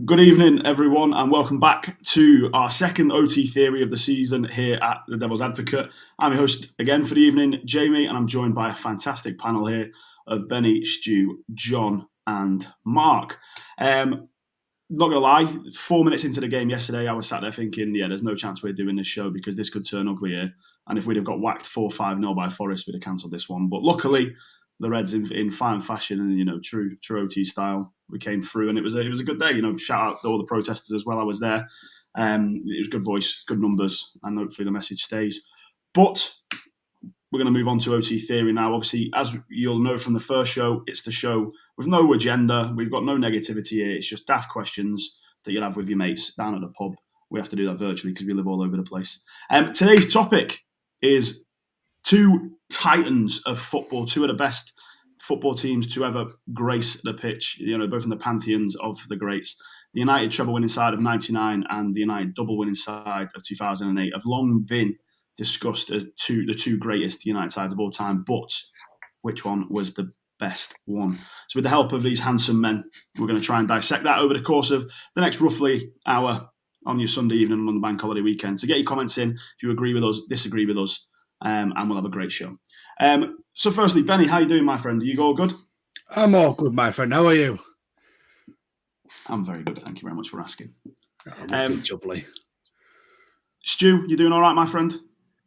Good evening, everyone, and welcome back to our second OT theory of the season here at the Devil's Advocate. I'm your host again for the evening, Jamie, and I'm joined by a fantastic panel here of Benny, Stu, John, and Mark. Not gonna lie, 4 minutes into the game yesterday, I was sat there thinking, there's no chance we're doing this show because this could turn ugly here. And if we'd have got whacked 4-5-0 by Forest, we'd have cancelled this one. But luckily, the Reds in fine fashion and true OT style, we came through, and it was a good day. Shout out to all the protesters as well. I was there. It was good voice, good numbers, and hopefully the message stays. But we're going to move on to OT theory now. Obviously, as you'll know from the first show, it's the show with no agenda. We've got no negativity here. It's just daft questions that you'll have with your mates down at the pub. We have to do that virtually because we live all over the place. Today's topic is two titans of football, two of the best football teams to ever grace the pitch, both in the pantheons of the greats. The United treble winning side of 99 and the United double winning side of 2008 have long been discussed as the two greatest United sides of all time, but which one was the best one? So with the help of these handsome men, we're going to try and dissect that over the course of the next roughly hour on your Sunday evening and on the bank holiday weekend. So get your comments in if you agree with us, disagree with us, and we'll have a great show. So firstly, Benny, how are you doing, my friend? Are you all good? I'm all good, my friend. How are you? I'm very good. Thank you very much for asking. Jubbly. Stu, you doing all right, my friend?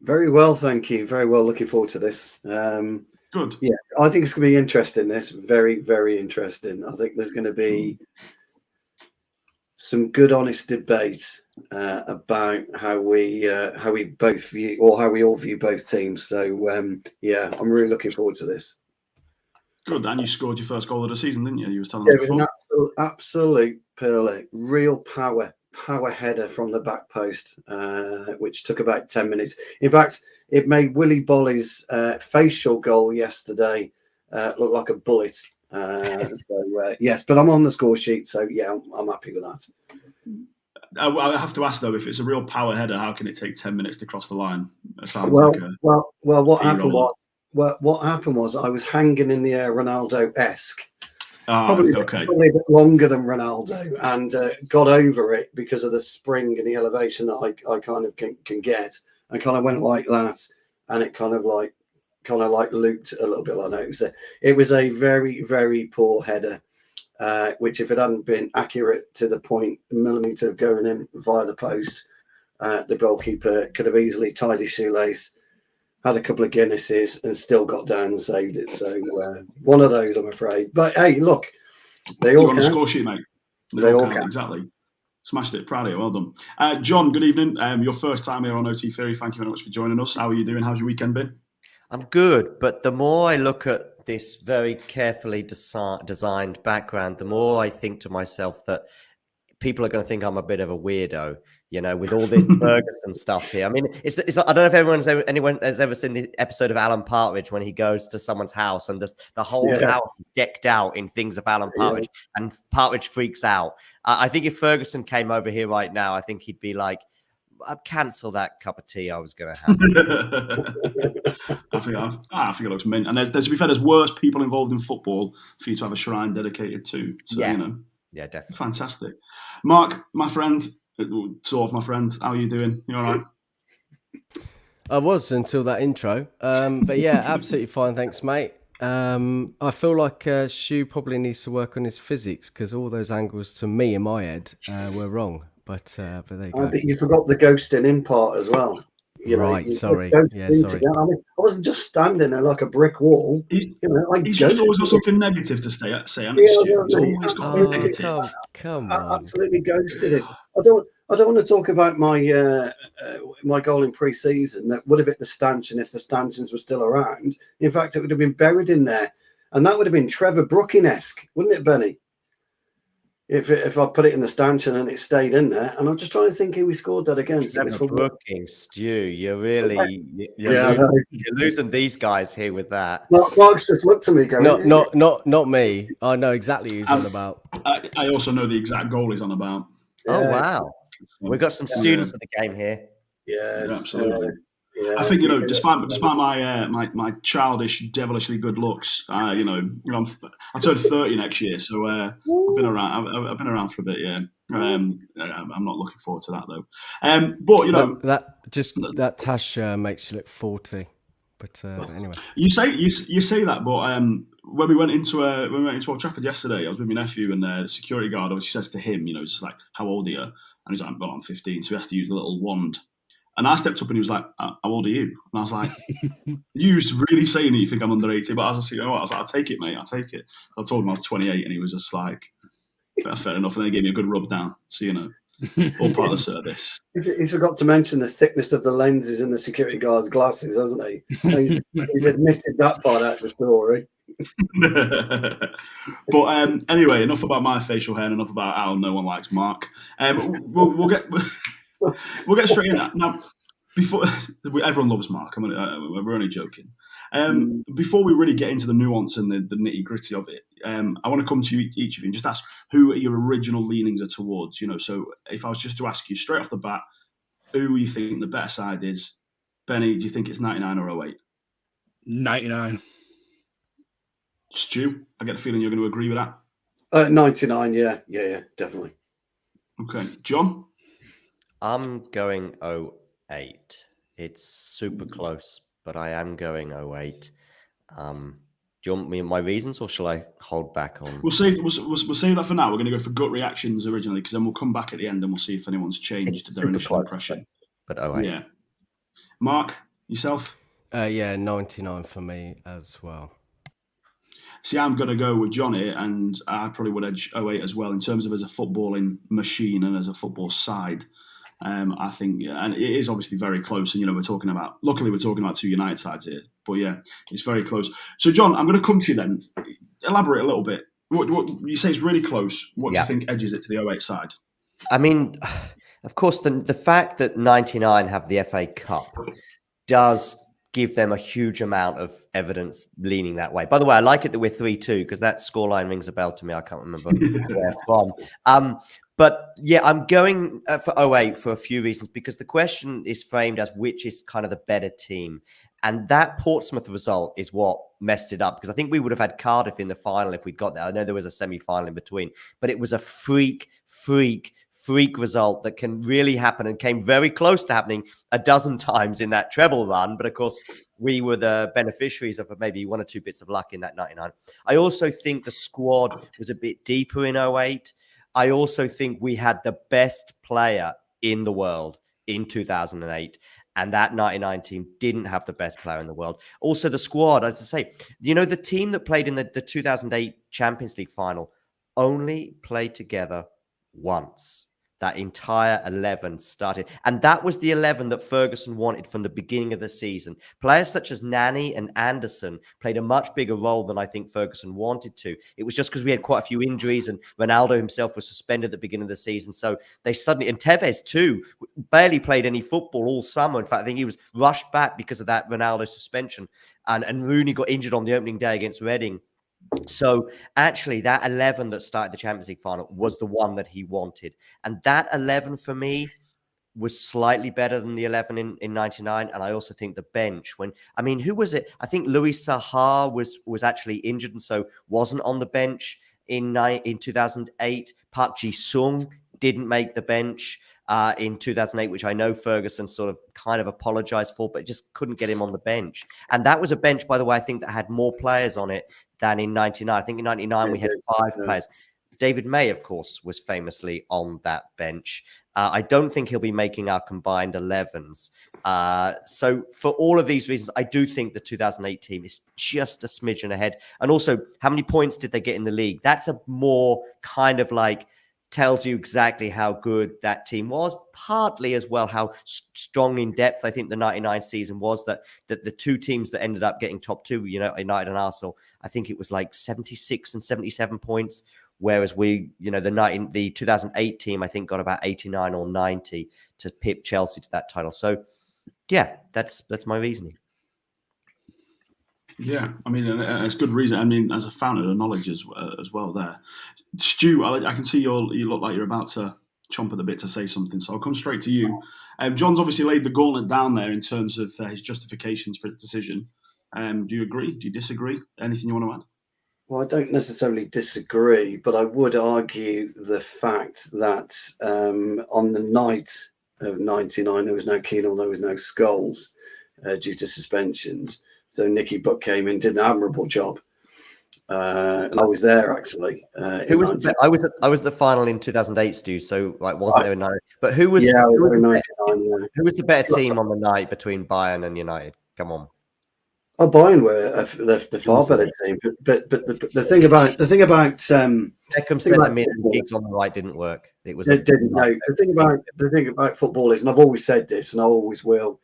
Very well, thank you. Very well. Looking forward to this. Good. Yeah, I think it's going to be interesting. This very, very interesting. I think there's going to be some good, honest debate about how we both view, or how we all view both teams. So I'm really looking forward to this. Good, and you scored your first goal of the season, didn't you? You were telling us before. It was an absolute pearly, real power header from the back post, which took about 10 minutes. In fact, it made Willy Bolly's facial goal yesterday look like a bullet. Yes, but I'm on the score sheet, so yeah, I'm happy with that. I have to ask though, if it's a real power header, how can it take 10 minutes to cross the line? It sounds what happened was I was hanging in the air Ronaldo-esque. Probably a bit longer than Ronaldo, and got over it because of the spring and the elevation that I kind of can get. I kind of went like that, and it kind of like looped a little bit like that. It was a very, very poor header, which if it hadn't been accurate to the point, a millimetre of going in via the post, the goalkeeper could have easily tied his shoelace, had a couple of Guinnesses, and still got down and saved it. So one of those, I'm afraid. But hey, look, they all on the score sheet, mate. They all can. Exactly. Smashed it. Proud of you. Well done. John, good evening. Your first time here on OT Theory. Thank you very much for joining us. How are you doing? How's your weekend been? I'm good, but the more I look at this very carefully designed background, the more I think to myself that people are going to think I'm a bit of a weirdo, with all this Ferguson stuff here. I mean, it's I don't know if anyone has ever seen the episode of Alan Partridge when he goes to someone's house and the whole house is decked out in things of Alan Partridge, and Partridge freaks out. I think if Ferguson came over here right now, I think he'd be like, I'd cancel that cup of tea I was going to have. I think it looks mint. And to be fair, there's worse people involved in football for you to have a shrine dedicated to. So, Yeah, definitely. Fantastic. Mark, my friend, my friend, how are you doing? You all right? I was until that intro. But yeah, absolutely fine. Thanks, mate. I feel like Stu probably needs to work on his physics because all those angles to me in my head were wrong. But there you go. But you forgot the ghosting in part as well. Sorry. Yeah, sorry. I wasn't just standing there like a brick wall. He's just always got something negative to say. Come on. Absolutely ghosted it. I don't want to talk about my my goal in pre-season that would have hit the stanchion if the stanchions were still around. In fact, it would have been buried in there, and that would have been Trevor Brooking-esque, wouldn't it, Benny? If I put it in the stanchion and it stayed in there, and I'm just trying to think who we scored that against. Trevor Brooking, Stu, you're losing these guys here with that. Mark's just looked at me going, not me. I know exactly who's on about. I also know the exact goal he's on about. Oh wow, we've got some students of the game here. Yes, absolutely. Yeah, I think despite my childish, devilishly good looks, I turned 30 next year, so I've been around. I've been around for a bit. Yeah, I'm not looking forward to that though. But that tash makes you look 40. But anyway, you say that, but when we went into Old Trafford yesterday, I was with my nephew, and the security guard obviously says to him, just like, "How old are you?" And he's like, "Well, I'm 15." So he has to use the little wand. And I stepped up and he was like, "How old are you?" And I was like, "You really saying that you think I'm under 18?" But I was like, "I'll take it, mate. I'll take it." I told him I was 28, and he was just like, "That's fair enough." And then he gave me a good rub down. So all part of the service. He's forgot to mention the thickness of the lenses in the security guard's glasses, hasn't he? He's admitted that part out of the story. But anyway, enough about my facial hair and enough about how no one likes Mark. We'll get straight in that. Now, before everyone loves Mark, we're only joking. Before we really get into the nuance and the nitty gritty of it, I want to come to each of you and just ask who your original leanings are towards. So if I was just to ask you straight off the bat, who you think the better side is, Benny? Do you think it's 99 or 08? 99. Stu, I get the feeling you're going to agree with that. 99, yeah, definitely. Okay, John. I'm going 08. It's super close, but I am going 08. Do you want me my reasons, or shall I hold back on? We'll save that for now. We're going to go for gut reactions originally, because then we'll come back at the end and we'll see if anyone's changed their initial impression. But 08. Yeah. Mark, yourself? 99 for me as well. See, I'm going to go with John here, and I probably would edge 08 as well in terms of as a footballing machine and as a football side. I think, and it is obviously very close. And luckily we're talking about two United sides here. But yeah, it's very close. So John, I'm going to come to you then. Elaborate a little bit. What you say it's really close. What do you think edges it to the 08 side? I mean, of course, the fact that 99 have the FA Cup does give them a huge amount of evidence leaning that way. By the way, I like it that we're 3-2 because that scoreline rings a bell to me. I can't remember where from. But yeah, I'm going for 08 for a few reasons, because the question is framed as which is kind of the better team. And that Portsmouth result is what messed it up, because I think we would have had Cardiff in the final if we'd got there. I know there was a semi-final in between, but it was a freak result that can really happen and came very close to happening a dozen times in that treble run. But of course, we were the beneficiaries of maybe one or two bits of luck in that 99. I also think the squad was a bit deeper in 08. I also think we had the best player in the world in 2008. And that 99 team didn't have the best player in the world. Also, the squad, as I say, the team that played in the 2008 Champions League final only played together once. That entire 11 started. And that was the 11 that Ferguson wanted from the beginning of the season. Players such as Nani and Anderson played a much bigger role than I think Ferguson wanted to. It was just because we had quite a few injuries, and Ronaldo himself was suspended at the beginning of the season. So they suddenly, and Tevez too, barely played any football all summer. In fact, I think he was rushed back because of that Ronaldo suspension. And Rooney got injured on the opening day against Reading. So actually, that 11 that started the Champions League final was the one that he wanted. And that 11 for me was slightly better than the 11 in 99. And I also think the bench, who was it? I think Louis Saha was actually injured and so wasn't on the bench in 2008. Park Ji-sung didn't make the bench in 2008, which I know Ferguson sort of kind of apologized for, but just couldn't get him on the bench. And that was a bench, by the way, I think that had more players on it than in 99. I think in 99 we had 5 players. David May, of course, was famously on that bench. I don't think he'll be making our combined 11s. So for all of these reasons, I do think the 2008 team is just a smidgen ahead. And also, how many points did they get in the league? That's a more kind of like tells you exactly how good that team was, partly as well how strong in depth I think the 99 season was, that the two teams that ended up getting top 2, United and Arsenal, I think it was like 76 and 77 points, whereas the 2008 team I think got about 89 or 90 to pip Chelsea to that title. So yeah, that's my reasoning. Yeah, I mean, it's good reason. I mean, as a fountain of knowledge as well there. Stu, I can see you look like you're about to chomp at the bit to say something, so I'll come straight to you. John's obviously laid the gauntlet down there in terms of his justifications for his decision. Do you agree? Do you disagree? Anything you want to add? Well, I don't necessarily disagree, but I would argue the fact that on the night of 99, there was no Keenall, there was no Scholes due to suspensions. So Nicky Butt came in, did an admirable job. And I was there actually. Who was I was at the final in 2008, Stu. So wasn't there a night? But who was? Yeah, who was the better team on the night between Bayern and United? Come on. Oh, Bayern were the far better team. But the thing about Beckham centre mid and Giggs on the right didn't work. It didn't. No, the thing about football is, and I've always said this, and I always will,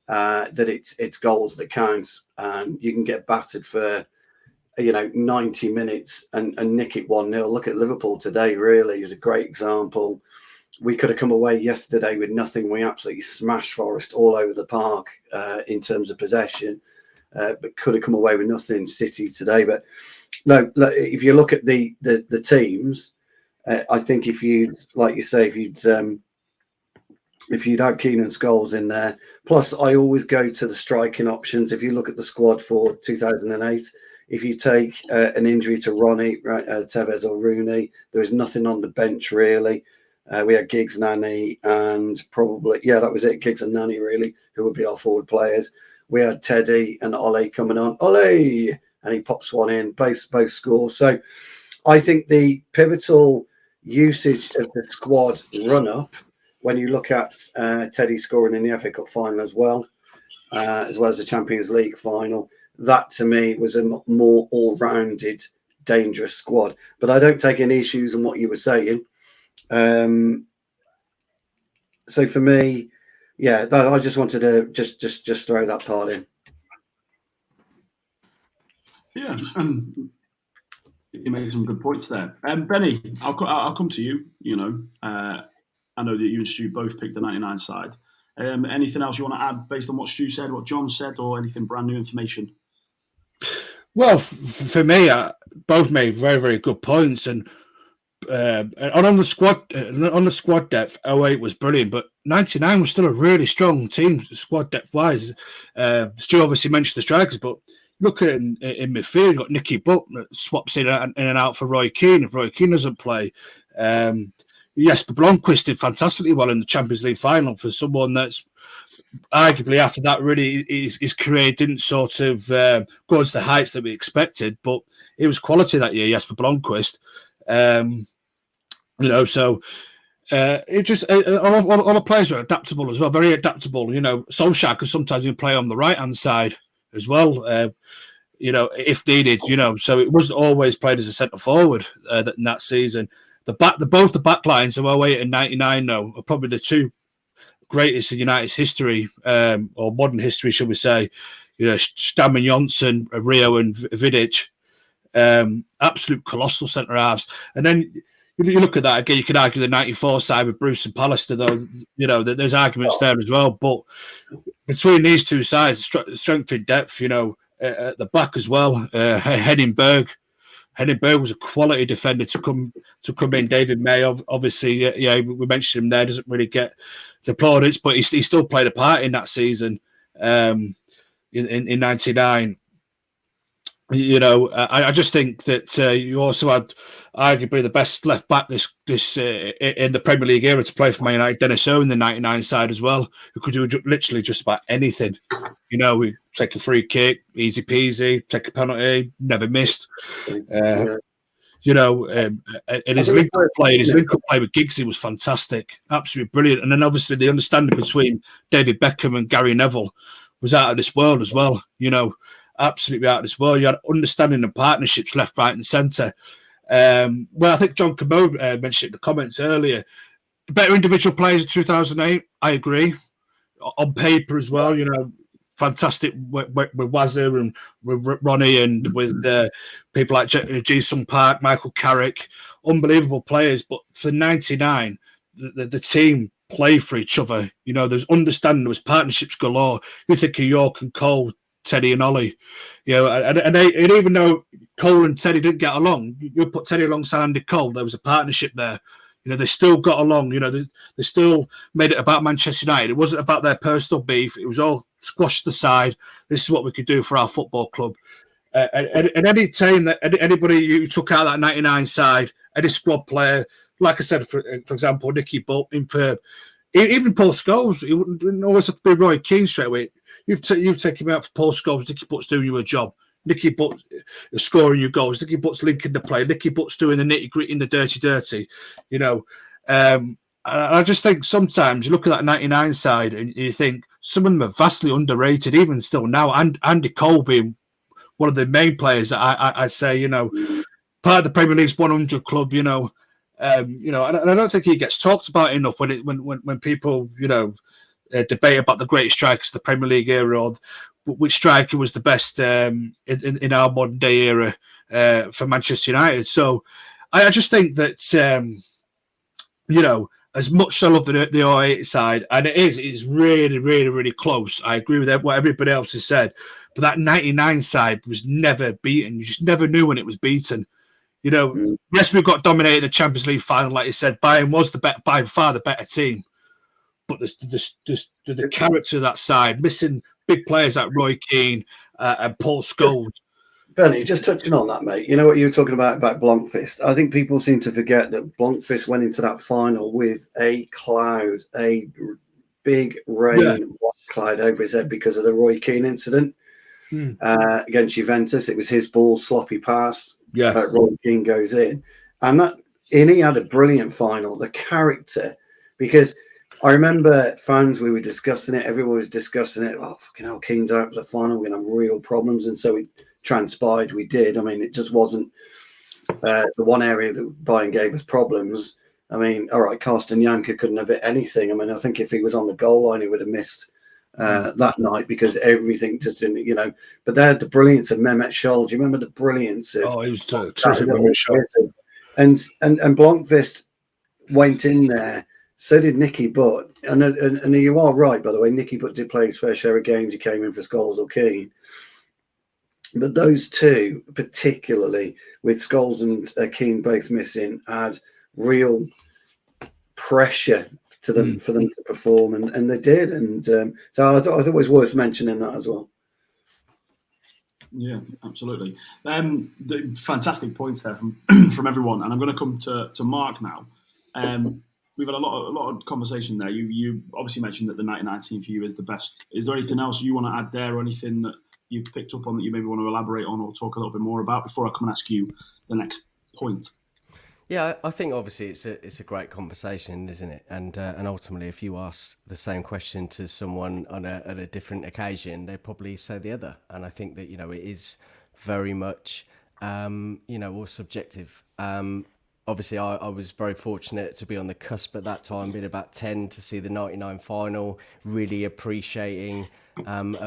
that it's goals that count, and you can get battered for 90 minutes and nick it 1-0. Look at Liverpool today, really, is a great example. We could have come away yesterday with nothing. We absolutely smashed Forest all over the park in terms of possession, but could have come away with nothing. City today. But no, if you look at the teams, I think if you'd had Keane and Scholes in there, plus I always go to the striking options. If you look at the squad for 2008, if you take an injury to Ronnie, Tevez or Rooney, there was nothing on the bench really. We had Giggs, Nani, and that was it. Giggs and Nani really, who would be our forward players. We had Teddy and Ole coming on. Ole! And he pops one in, both score. So I think the pivotal usage of the squad run-up, when you look at Teddy scoring in the FA Cup final as well as the Champions League final, that to me was a more all-rounded, dangerous squad. But I don't take any issues on what you were saying. So for me, I just wanted to just throw that part in. Yeah, you made some good points there. Benny, I'll come to you. I know that you and Stu both picked the 99 side. Anything else you want to add based on what Stu said, what John said, or anything brand new information? Well, for me, both made very, very good points, and on the squad depth, 08 was brilliant, but 99 was still a really strong team, squad depth wise. Stu obviously mentioned the strikers, but look at it in midfield. You've got Nicky Butt that swaps in and out for Roy Keane if Roy Keane doesn't play. Jesper Blomqvist did fantastically well in the Champions League final for someone that's arguably after that really his career didn't sort of go to the heights that we expected, but it was quality that year, Jesper Blomqvist. So it just all the players were adaptable as well, very adaptable. Solskjaer could sometimes even play on the right hand side as well, if needed. So it wasn't always played as a centre forward in that season. Both the back lines of 08 and 99 now are probably the two greatest in United's history, or modern history, should we say. Stam and Johnson, Rio and Vidic, absolute colossal centre halves. And then you look at that again. You can argue the '94 side with Bruce and Pallister, though. There's arguments there as well. But between these two sides, strength in depth. At the back as well. Henningberg was a quality defender to come in. David May, obviously, we mentioned him there. Doesn't really get the plaudits, but he still played a part in that season in '99. I just think that you also had arguably the best left back this in the Premier League era to play for Man United, Dennis Owen, the '99 side as well, who could do literally just about anything. We take a free kick, easy peasy, take a penalty, never missed. And his link-up play with Giggsy was fantastic, absolutely brilliant. And then obviously the understanding between David Beckham and Gary Neville was out of this world as well. Absolutely out of this world. You had understanding and partnerships left, right, and centre. I think John Commode mentioned it in the comments earlier. Better individual players in 2008, I agree. On paper as well, fantastic with Wazir and with Ronnie and with people like Ji-Sung Park, Michael Carrick, unbelievable players. But for 99, the team play for each other. There's understanding, there was partnerships galore. You think of York and Cole, Teddy and Ollie, and even though Cole and Teddy didn't get along, you put Teddy alongside Andy Cole, there was a partnership there. You know, they still got along. You know, they still made it about Manchester United. It wasn't about their personal beef. It was all squashed aside. This is what we could do for our football club. And any team that anybody you took out that 99 side, any squad player, like I said, for example, Nicky Butt, even Paul Scholes, it didn't always have to be Roy Keane straight away. You've taken him out for Paul Scholes. Nicky Butt's doing you a job. Nicky Butt is scoring you goals. Nicky Butt's linking the play. Nicky Butt's doing the nitty gritty and the dirty. You know, I just think sometimes you look at that 99 side and you think some of them are vastly underrated, even still now. And Andy Cole being one of the main players that I say, you know, part of the Premier League's 100 club, you know, and I don't think he gets talked about enough when people, you know, debate about the greatest strikers of the Premier League era or which striker was the best in our modern day era for Manchester United. So I just think that, you know, as much as I love the 08 side, and it's really, really, really close. I agree with what everybody else has said. But that 99 side was never beaten. You just never knew when it was beaten. You know, yes, we got dominated in the Champions League final, like you said. Bayern was by far the better team. But the character of that side, missing big players like Roy Keane and Paul Scholes. Benny, just touching on that, mate. You know what you were talking about Blomqvist? I think people seem to forget that Blomqvist went into that final with a cloud, a big rain cloud over his head because of the Roy Keane incident. Against Juventus. It was his ball, sloppy pass. Roy Keane goes in. And he had a brilliant final. The character, because I remember fans, we were discussing it, everyone was discussing it. Oh, fucking hell, Keane's out for the final, we're going to have real problems. And so it transpired, we did. I mean, it just wasn't the one area that Bayern gave us problems. I mean, all right, Carsten Janker couldn't have hit anything. I mean, I think if he was on the goal line, he would have missed that night because everything just didn't, you know. But they had the brilliance of Mehmet Scholl. Do you remember the brilliance of? Oh, he was terrific. And Blomqvist went in there. So did Nicky Butt. And you are right, by the way. Nicky Butt did play his fair share of games. He came in for Scholes or Keane. But those two, particularly with Scholes and Keane both missing, had real pressure to them for them to perform, and they did. And so I thought it was worth mentioning that as well. Yeah, absolutely. The fantastic points there from everyone, and I'm going to come to Mark now. We've had a lot of conversation there. You obviously mentioned that the 99 team for you is the best. Is there anything else you want to add there, or anything that you've picked up on that you maybe want to elaborate on or talk a little bit more about before I come and ask you the next point? Yeah, I think obviously it's a great conversation, isn't it? And ultimately, if you ask the same question to someone at a different occasion, they probably say the other. And I think that, you know, it is very much all subjective. Obviously, I was very fortunate to be on the cusp at that time, being about 10, to see the 99 final, really appreciating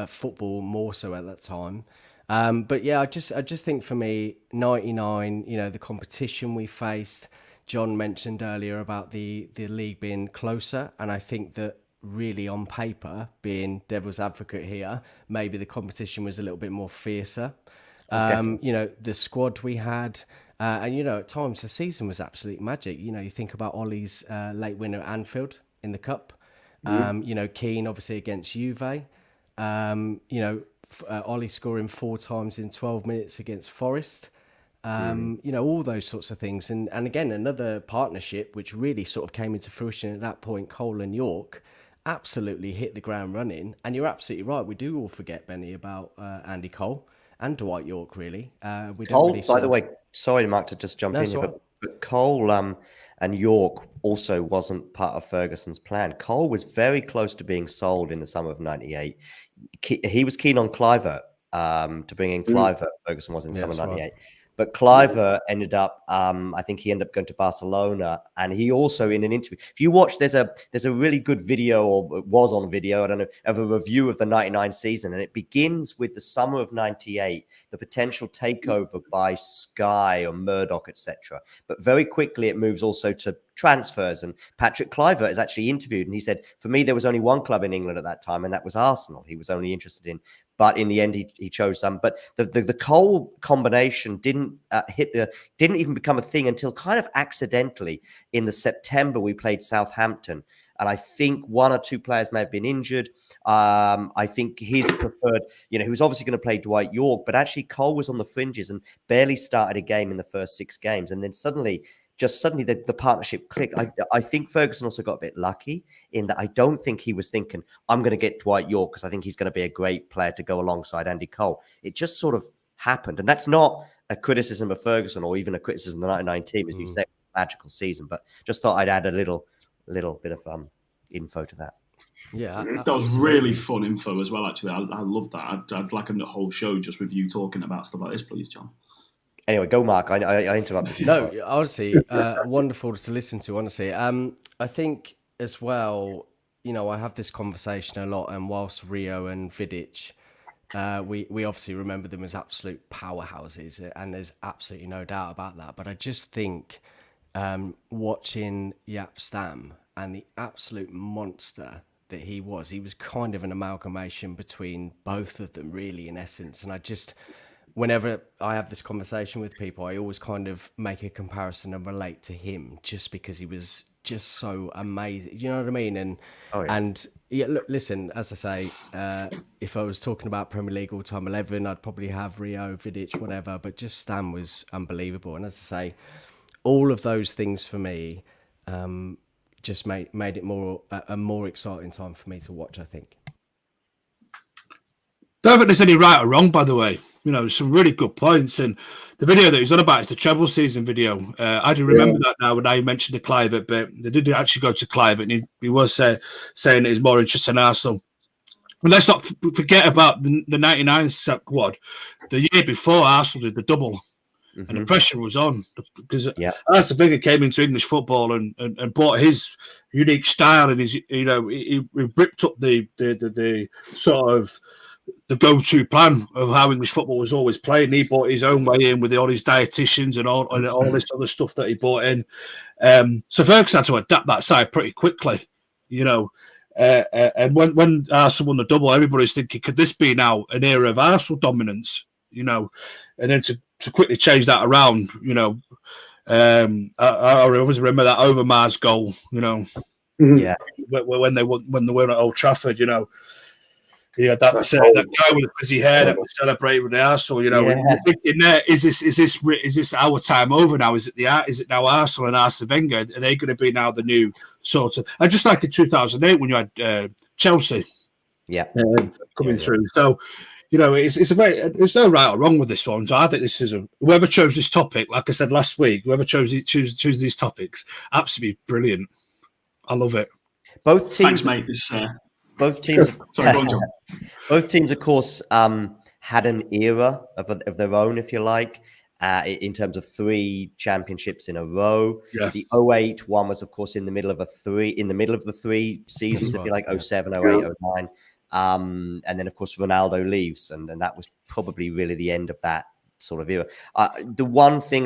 football more so at that time. But yeah, I just think for me, 99, you know, the competition we faced. John mentioned earlier about the league being closer, and I think that really on paper, being devil's advocate here, maybe the competition was a little bit more fiercer. You know, the squad we had, and you know, at times the season was absolute magic. You know, you think about Ollie's late winner at Anfield in the cup. You know, Keane obviously against Juve. You know, Ollie scoring 4 times in 12 minutes against Forest. You know, all those sorts of things. And again, another partnership which really sort of came into fruition at that point, Cole and York, absolutely hit the ground running. And you're absolutely right. We do all forget, Benny, about Andy Cole and Dwight York, really. Cole, by the way, sorry, Mark, to just jump in here, but Cole and York also wasn't part of Ferguson's plan. Cole was very close to being sold in the summer of '98. He was keen on Kluivert, to bring in Kluivert. Ferguson was in summer '98. Right. But Kluivert ended up, I think he ended up going to Barcelona. And he also, in an interview, if you watch, there's a really good video, or it was on video, I don't know, of a review of the 99 season. And it begins with the summer of '98, the potential takeover by Sky or Murdoch, etc. But very quickly, it moves also to transfers. And Patrick Kluivert is actually interviewed, and he said, for me, there was only one club in England at that time, and that was Arsenal. He was only interested in. But in the end, he chose them. But the Cole combination didn't even become a thing until kind of accidentally in the September we played Southampton. And I think one or two players may have been injured. I think his preferred, he was obviously going to play Dwight York, but actually Cole was on the fringes and barely started a game in the first 6 games. And then suddenly the partnership clicked. I think Ferguson also got a bit lucky in that I don't think he was thinking, I'm going to get Dwight York because I think he's going to be a great player to go alongside Andy Cole. It just sort of happened. And that's not a criticism of Ferguson or even a criticism of the 99 team, as you say, magical season. But just thought I'd add a little bit of info to that. Yeah, that was really fun info as well. Actually, I love that. I'd like a whole show just with you talking about stuff like this, please, John. Anyway, go, Mark. I interrupted you. No, honestly, wonderful to listen to. Honestly, I think as well. I have this conversation a lot, and whilst Rio and Vidic, we obviously remember them as absolute powerhouses, and there's absolutely no doubt about that. But I just think watching Jaap Stam and the absolute monster that he was kind of an amalgamation between both of them, really, in essence. And I just, whenever I have this conversation with people, I always kind of make a comparison and relate to him just because he was just so amazing. You know what I mean? And look, listen, as I say, if I was talking about Premier League all-time 11, I'd probably have Rio, Vidic, whatever, but just Stam was unbelievable. And as I say, all of those things for me just made it a more exciting time for me to watch, I think. Don't think there's any right or wrong, by the way. Some really good points. And the video that he's on about is the treble season video. I do remember that now when I mentioned the Kluivert bit. They did actually go to Kluivert, and he was saying that he's more interested in Arsenal. And let's not forget about the 99 squad. The year before, Arsenal did the double. Mm-hmm. And the pressure was on because Arsene Wenger came into English football and brought his unique style and his, he ripped up the sort of the go-to plan of how English football was always playing. He brought his own way in with all his dietitians and all this other stuff that he brought in. So Ferguson had to adapt that side pretty quickly, and when Arsenal won the double, everybody's thinking, could this be now an era of Arsenal dominance? And then to quickly change that around, I always remember that Overmars goal, Yeah. When they were at Old Trafford, that guy with the frizzy hair that was celebrating with the Arsenal, we're thinking there, is this our time over now? Is it now Arsenal and Arsene Wenger? Are they going to be now the new sort of, and just like in 2008 when you had Chelsea, coming through. So, it's no right or wrong with this one. So I think this is whoever chose this topic, like I said last week, whoever choose these topics, absolutely brilliant. I love it. Both teams, thanks, mate. Both teams. Sorry, go on, John. Both teams, of course, had an era of their own, if you like, in terms of 3 championships in a row. Yeah. The 08 one was, of course, in the middle of the 3 seasons, if you like, 07, 08, 09. And then, of course, Ronaldo leaves, and that was probably really the end of that sort of era. The one thing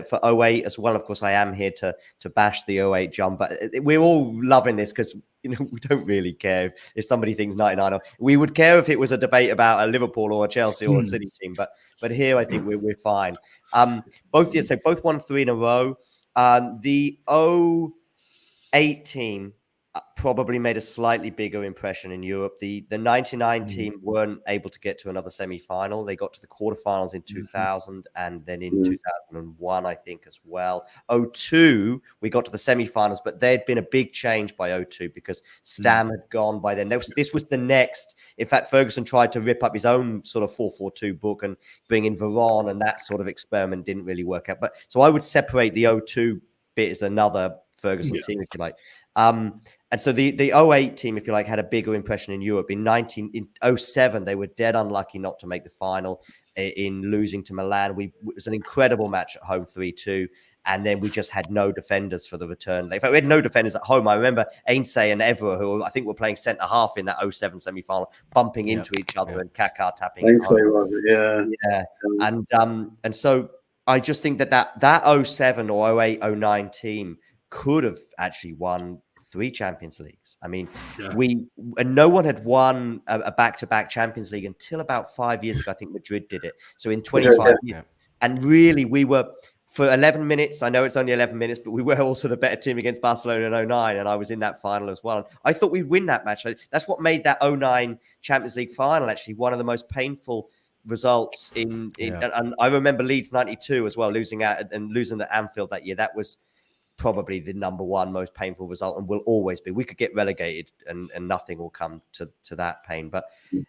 for 08 as well, of course, I am here to bash the 08, John, but we're all loving this because we don't really care if somebody thinks 99. We would care if it was a debate about a Liverpool or a Chelsea or a City team, but here I think we're fine. Both won 3 in a row. The 08 team probably made a slightly bigger impression in Europe. The 99 team weren't able to get to another semi-final. They got to the quarterfinals in 2000 and then in 2001, I think, as well. 02, we got to the semi-finals, but there had been a big change by 02 because Stam had gone by then. This was the next. In fact, Ferguson tried to rip up his own sort of 4-4-2 book and bring in Varane, and that sort of experiment didn't really work out. But so I would separate the 02 bit as another Ferguson team, if you like. And so the 08 team, if you like, had a bigger impression in Europe. In 07, they were dead unlucky not to make the final in losing to Milan. It was an incredible match at home, 3-2. And then we just had no defenders for the return. In fact, we had no defenders at home. I remember Ainsley and Evra, who I think were playing centre-half in that 07 semi-final, bumping into each other and Kaká tapping. Ainsley was it, yeah. And so I just think that 07 or 08, 09 team could have actually won 3 Champions Leagues. I mean, no one had won a back-to-back Champions League until about 5 years ago. I think Madrid did it. So in 25 years, and really we were, for 11 minutes, I know it's only 11 minutes, but we were also the better team against Barcelona in 2009, and I was in that final as well. I thought we'd win that match. That's what made that 2009 Champions League final actually one of the most painful results and I remember Leeds 92 as well, losing at Anfield that year. That was probably the number one most painful result, and will always be. We could get relegated and nothing will come to that pain. But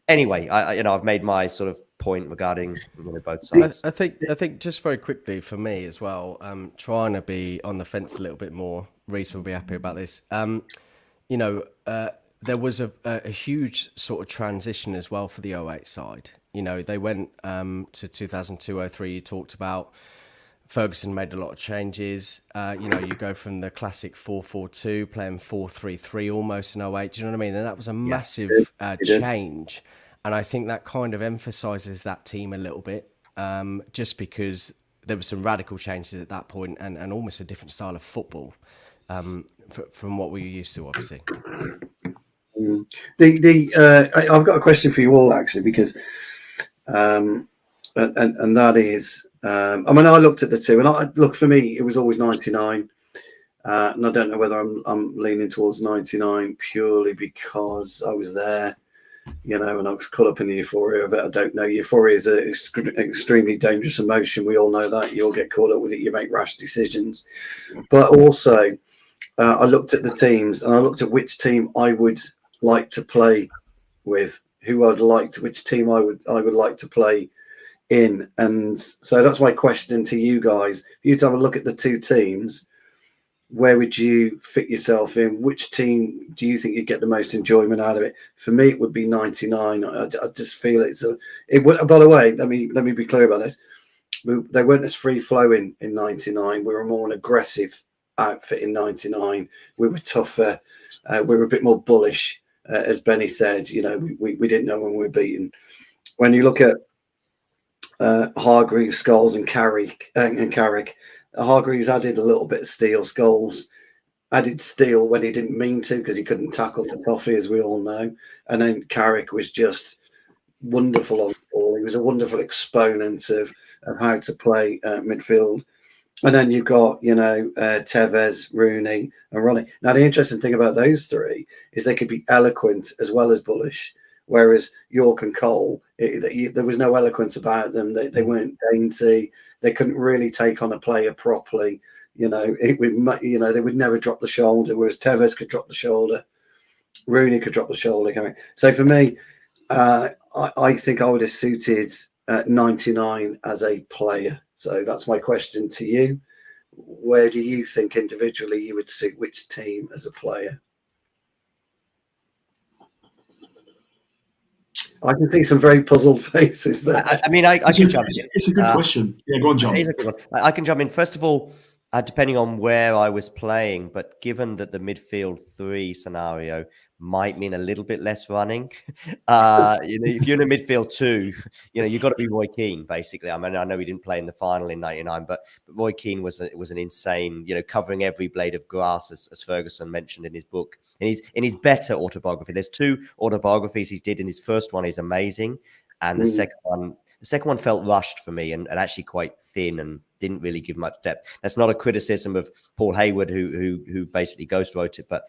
anyway, I've made my sort of point regarding both sides. I think just very quickly for me as well, trying to be on the fence a little bit more. Reece will be happy about this. There was a huge sort of transition as well for the 08 side. They went to 2002-03. You talked about Ferguson made a lot of changes. You go from the classic 4-4-2 playing 4-3-3 almost in 08. Do you know what I mean? And that was a massive change. And I think that kind of emphasizes that team a little bit, just because there were some radical changes at that point and almost a different style of football from what we were used to, obviously. I've got a question for you all, actually, because and that is, I looked at the two, and for me, it was always 99, and I don't know whether I'm leaning towards 99 purely because I was there, and I was caught up in the euphoria of it. I don't know. Euphoria is an extremely dangerous emotion. We all know that. You'll get caught up with it. You make rash decisions, but also I looked at the teams, and I looked at which team I would like to play with, which team I would like to play in. And so that's my question to you guys. If you to have a look at the two teams, where would you fit yourself in? Which team do you think you'd get the most enjoyment out of it? For me, it would be 99. I just feel it would. By the way, let me be clear about this. They weren't as free flowing in 99. We were more an aggressive outfit in 99. We were tougher. We were a bit more bullish. As Benny said, we didn't know when we were beaten. When you look at Hargreaves, Scholes, and Carrick, Hargreaves added a little bit of steel. Scholes added steel when he didn't mean to because he couldn't tackle for toffee, as we all know. And then Carrick was just wonderful on the ball. He was a wonderful exponent of how to play midfield. And then you've got, Tevez, Rooney, and Ronnie. Now, the interesting thing about those three is they could be eloquent as well as bullish, whereas York and Cole, there was no eloquence about them. They weren't dainty. They couldn't really take on a player properly. They would never drop the shoulder, whereas Tevez could drop the shoulder. Rooney could drop the shoulder. So for me, I think I would have suited 99 as a player. So that's my question to you. Where do you think individually you would suit which team as a player? I can see some very puzzled faces there. I can jump in. It's a good question. Yeah, go on, John. It is a good one. I can jump in. First of all, depending on where I was playing, but given that the midfield 3 scenario might mean a little bit less running. If you're in a midfield 2, you've got to be Roy Keane, basically. I know he didn't play in the final in 99, but Roy Keane was an insane, covering every blade of grass, as Ferguson mentioned in his book. In his better autobiography, there's 2 autobiographies he did, and his first one is amazing. And the second one felt rushed for me and actually quite thin and didn't really give much depth. That's not a criticism of Paul Hayward, who basically ghostwrote it, but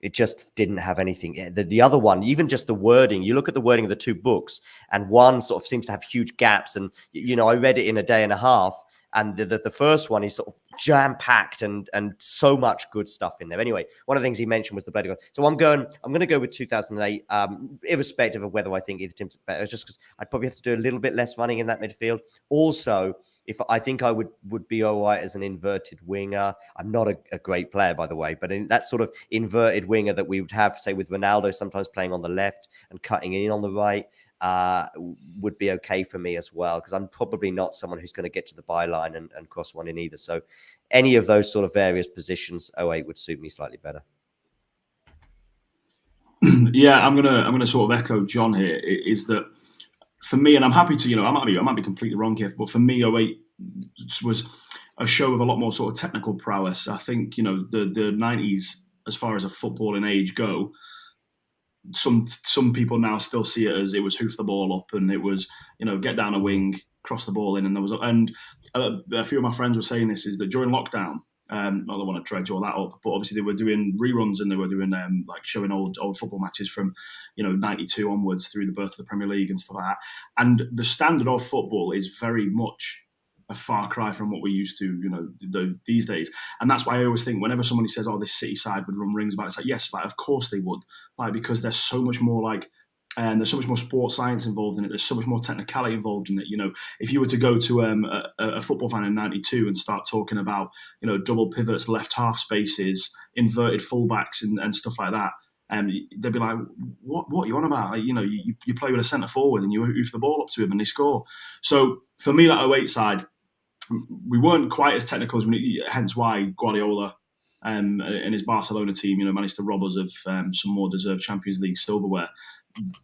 it just didn't have anything. The other one, even just the wording, you look at the wording of the 2 books, and one sort of seems to have huge gaps. And, I read it in a day and a half, and the first one is sort of jam-packed and so much good stuff in there. Anyway, one of the things he mentioned was the bloody goal. So I'm going to go with 2008, irrespective of whether I think either team's better, just because I'd probably have to do a little bit less running in that midfield. Also, if I think I would be all right as an inverted winger. I'm not a great player, by the way, but in that sort of inverted winger that we would have, say, with Ronaldo sometimes playing on the left and cutting in on the right, would be okay for me as well, because I'm probably not someone who's going to get to the byline and cross one in either. So any of those sort of various positions, 08 would suit me slightly better. Yeah, I'm gonna sort of echo John here. Is that for me, and I'm happy to, I might be completely wrong here, but for me, 08 a show of a lot more sort of technical prowess. I think, you know, the 90s, as far as a footballing age go, some people now still see it as it was hoof the ball up, and it was, you know, get down a wing, cross the ball in, and a few of my friends were saying this, is that during lockdown, I don't want to dredge all that up, but obviously they were doing reruns, and they were doing like showing old football matches from, you know, 92 onwards through the birth of the Premier League and stuff like that. And the standard of football is very much a far cry from what we used to, you know, these days. And that's why I always think whenever somebody says, "Oh, this City side would run rings about," it's like, yes, like of course they would, like, because there's so much more like. And there's so much more sports science involved in it. There's so much more technicality involved in it. You know, if you were to go to a football fan in '92 and start talking about, you know, double pivots, left half spaces, inverted fullbacks, and stuff like that, they'd be like, "What are you on about?" Like, you know, you play with a centre forward and you hoof the ball up to him and they score. So for me, that 08 side, we weren't quite as technical as hence why Guardiola and his Barcelona team, you know, managed to rob us of some more deserved Champions League silverware.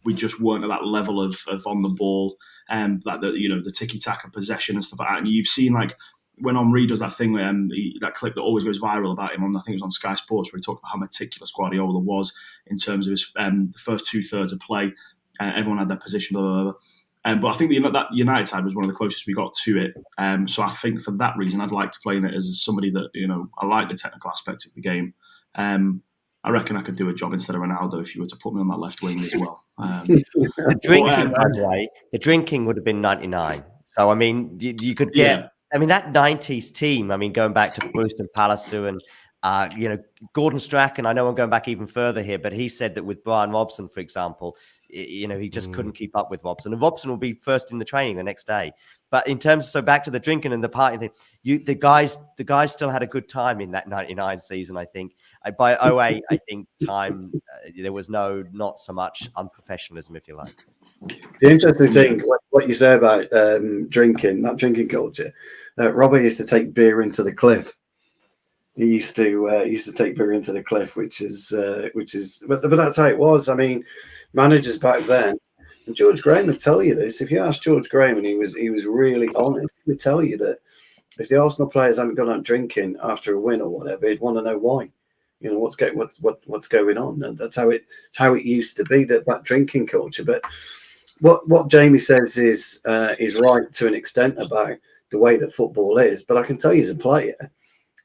We just weren't at that level of on the ball, like the ticky tack possession and stuff like that. And you've seen, like, when Henry does that thing, that clip that always goes viral about him, I think it was on Sky Sports, where he talked about how meticulous Guardiola was in terms of his the first 2/3 of play. Everyone had their position, blah, blah, blah. But I think that United side was one of the closest we got to it. So I think for that reason, I'd like to play in it as somebody that, you know, I like the technical aspect of the game. I reckon I could do a job instead of Ronaldo if you were to put me on that left wing as well. The drinking, by the way, the drinking would have been 99. So, I mean, you could get... Yeah. I mean, that 90s team, I mean, going back to Brewston Pallister and, you know, Gordon Strachan, I know I'm going back even further here, but he said that with Brian Robson, for example, you know, he just couldn't keep up with Robson. And Robson will be first in the training the next day. But in terms of, so back to the drinking and the party thing, the guys still had a good time in that 99 season, I think. By 08, I think there was not so much unprofessionalism, if you like. The interesting thing, what you say about drinking, that drinking culture, Robert used to take beer into the cliff. He used to take beer into the cliff, which is, but that's how it was. I mean, managers back then, and George Graham would tell you this. If you ask George Graham, and he was really honest, he would tell you that if the Arsenal players hadn't gone out drinking after a win or whatever, he'd want to know why. You know, what's going on, and that's how it used to be, that drinking culture. But what Jamie says is right to an extent about the way that football is. But I can tell you, as a player,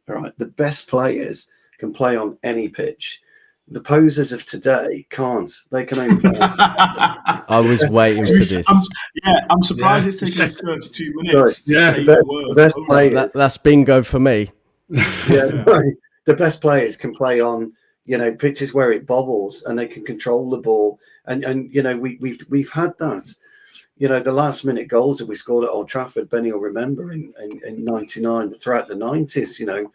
all right, the best players can play on any pitch. The posers of today can't. They can only play. I was waiting for this. I'm surprised it's taken 32 minutes. The best players. That's bingo for me. Yeah, right. The best players can play on, you know, pitches where it bobbles and they can control the ball. And you know, we've had that. You know, the last minute goals that we scored at Old Trafford, Benny will remember in 99, throughout the 90s, you know,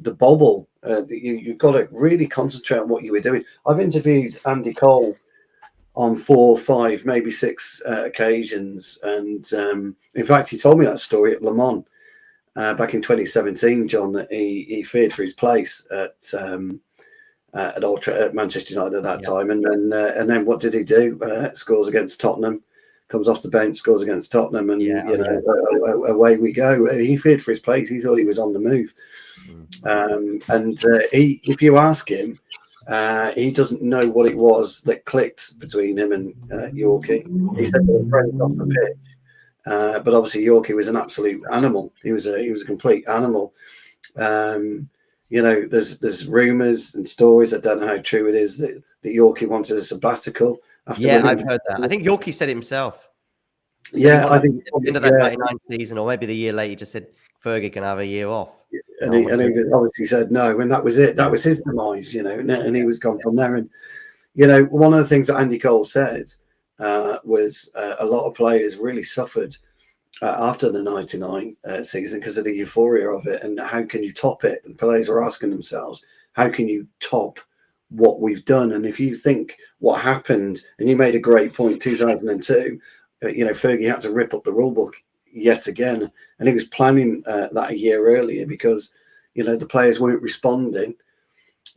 the bobble, you've got to really concentrate on what you were doing. I've interviewed Andy Cole on 4, 5, maybe 6 occasions. And in fact, he told me that story at Le Mans back in 2017, John, that he feared for his place at Manchester United at that time. And then what did he do? Scores against Tottenham. Comes off the bench, scores against Tottenham, and away we go. He feared for his place. He thought he was on the move. If you ask him, he doesn't know what it was that clicked between him and Yorkie. He said they were friends off the pitch, but obviously Yorkie was an absolute animal. He was a complete animal. You know, there's rumours and stories. I don't know how true it is that Yorkie wanted a sabbatical. I've heard that. I think Yorkie said it himself. So I think at the end of that 99 season, or maybe the year later, he just said Fergie can have a year off. And he obviously said no, and that was it. That was his demise, you know, and he was gone from there. And, you know, one of the things that Andy Cole said was a lot of players really suffered after the 99 season because of the euphoria of it. And how can you top it? The players were asking themselves, how can you top what we've done? And if you think what happened, and you made a great point, 2002, you know, Fergie had to rip up the rule book yet again, and he was planning that a year earlier because, you know, the players weren't responding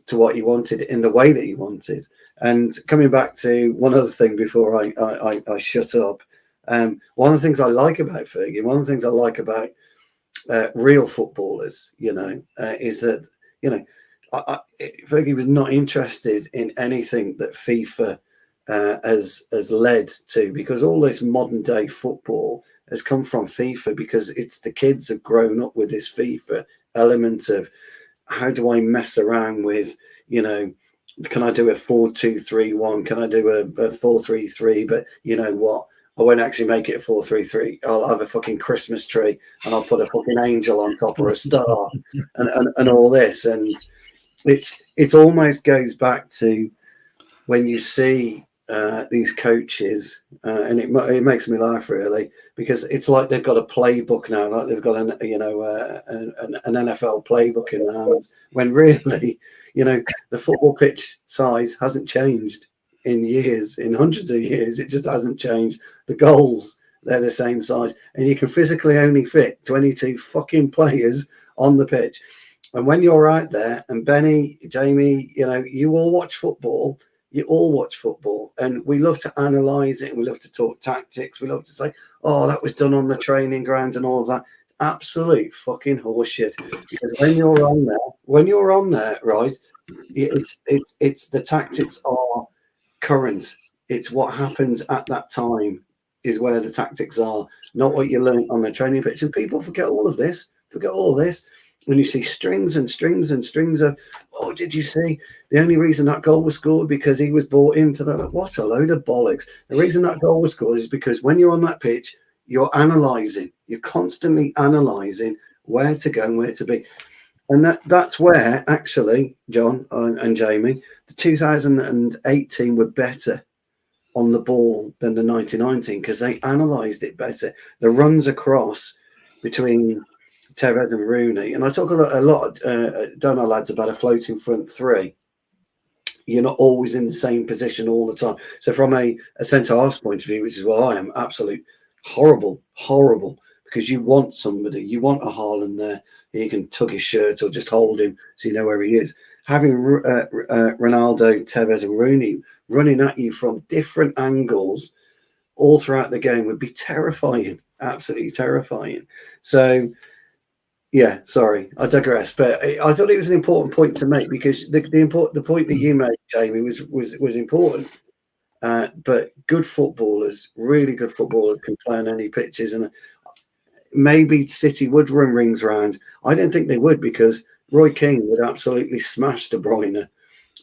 to what he wanted in the way that he wanted. And coming back to one other thing before I shut up, one of the things I like about Fergie, one of the things I like about real footballers, is that, Fergie was not interested in anything that FIFA has led to, because all this modern day football has come from FIFA, because it's the kids have grown up with this FIFA element of how do I mess around with, can I do a 4-2-3-1? Can I do a 4-3-3? But you know what? I won't actually make it a 4-3-3. I'll have a fucking Christmas tree and I'll put a fucking angel on top or a star and all this. And it almost goes back to when you see these coaches, and it makes me laugh really, because it's like they've got a playbook now, like they've got an NFL playbook in their hands, when really, the football pitch size hasn't changed in years, in hundreds of years. It just hasn't changed. The goals, they're the same size, and you can physically only fit 22 fucking players on the pitch. And when you're out there, and Benny, Jamie, you all watch football. You all watch football, and we love to analyse it, and we love to talk tactics. We love to say, "Oh, that was done on the training ground," and all of that. Absolute fucking horseshit. Because when you're on there, right? It's the tactics are current. It's what happens at that time is where the tactics are, not what you learn on the training pitch. And people forget all of this. When you see strings and strings and strings of, oh, did you see the only reason that goal was scored because he was brought into that? What a load of bollocks. The reason that goal was scored is because when you're on that pitch, you're analysing. You're constantly analysing where to go and where to be. And that's where, actually, John and Jamie, the 2008 team were better on the ball than the 99 team, because they analysed it better. The runs across between Tevez and Rooney, and I talk a lot, don't know, lads, about a floating front three. You're not always in the same position all the time. So from a centre-half's point of view, which is what I am, absolute horrible, because you want somebody, you want a Haaland there, you can tug his shirt or just hold him so you know where he is. Having Ronaldo, Tevez and Rooney running at you from different angles all throughout the game would be terrifying, absolutely terrifying. So, yeah, sorry, I digress. But I thought it was an important point to make, because the point that you made, Jamie, was important. But good footballers, really good footballers, can play on any pitches, and maybe City would run rings round. I don't think they would, because Roy Keane would absolutely smash De Bruyne.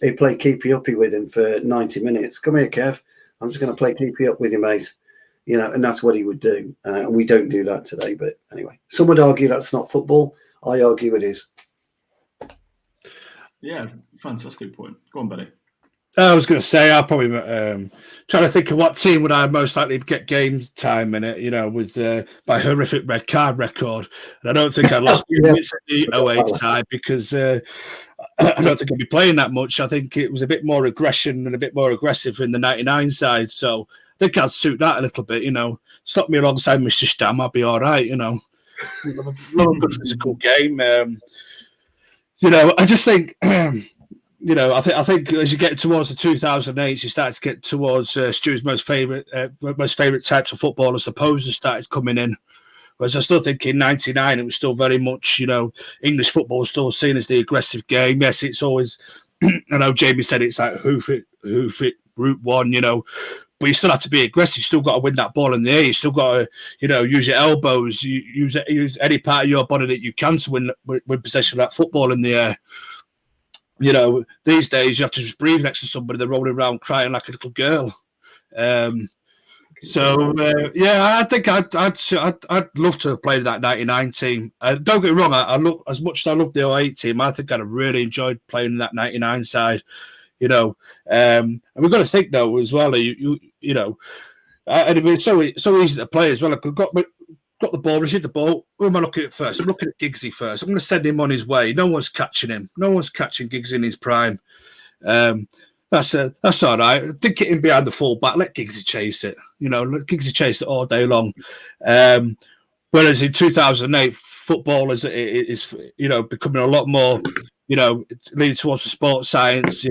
He'd play keepy-uppy with him for 90 minutes. Come here, Kev. I'm just going to play keepy-up with you, mate. And that's what he would do. And we don't do that today. But anyway, some would argue that's not football. I argue it is. Yeah, fantastic point. Go on, Benny. I was going to say, I'll probably trying to think of what team would I most likely get game time in it, with my horrific red card record. And I don't think I lost minutes at the 08 side, because I don't think I'd be playing that much. I think it was a bit more aggression and a bit more aggressive in the 99 side. So I think I'd suit that a little bit, Stop me alongside Mr. Stam, I'd be all right, Love a good physical game. I just think... I think as you get towards the 2008s, you start to get towards Stu's most favourite types of footballers. The posers started coming in. Whereas I still think in '99 it was still very much, English football was still seen as the aggressive game. Yes, it's always, I know Jamie said it's like hoof it, route one, but you still have to be aggressive. You still got to win that ball in the air. You still got to, use your elbows, use any part of your body that you can to win possession of that football in the air. These days you have to just breathe next to somebody. They're rolling around crying like a little girl. I think I'd love to have played that 99 team. Don't get me wrong, I look, as much as I love the 08 team, I think I'd have really enjoyed playing in that 99 side. And we've got to think though as well. And it's so easy to play as well. I got the ball, received the ball. Who am I looking at first? I'm looking at Giggsy first. I'm going to send him on his way. No one's catching him. No one's catching Giggs in his prime. That's all right. Did get him behind the full back. Let Giggsy chase it. Let Giggsy chase it all day long. Whereas in 2008, football is becoming a lot more, leaning towards the sports science.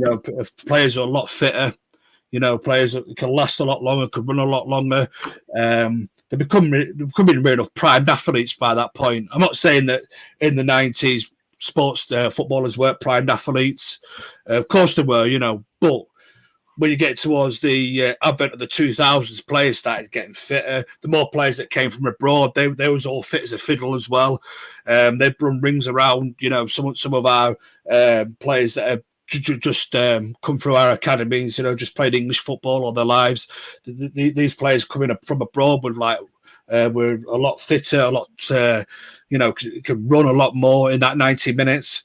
Players are a lot fitter. Players that can last a lot longer, could run a lot longer. they're becoming real enough primed athletes by that point. I'm not saying that in the 90s sports footballers weren't primed athletes. Of course they were, but when you get towards the advent of the 2000s, players started getting fitter. The more players that came from abroad, they was all fit as a fiddle as well. They'd run rings around, some of our players that have just come through our academies, just played English football all their lives. These players coming up from abroad were we're a lot fitter, a lot, can run a lot more in that 90 minutes.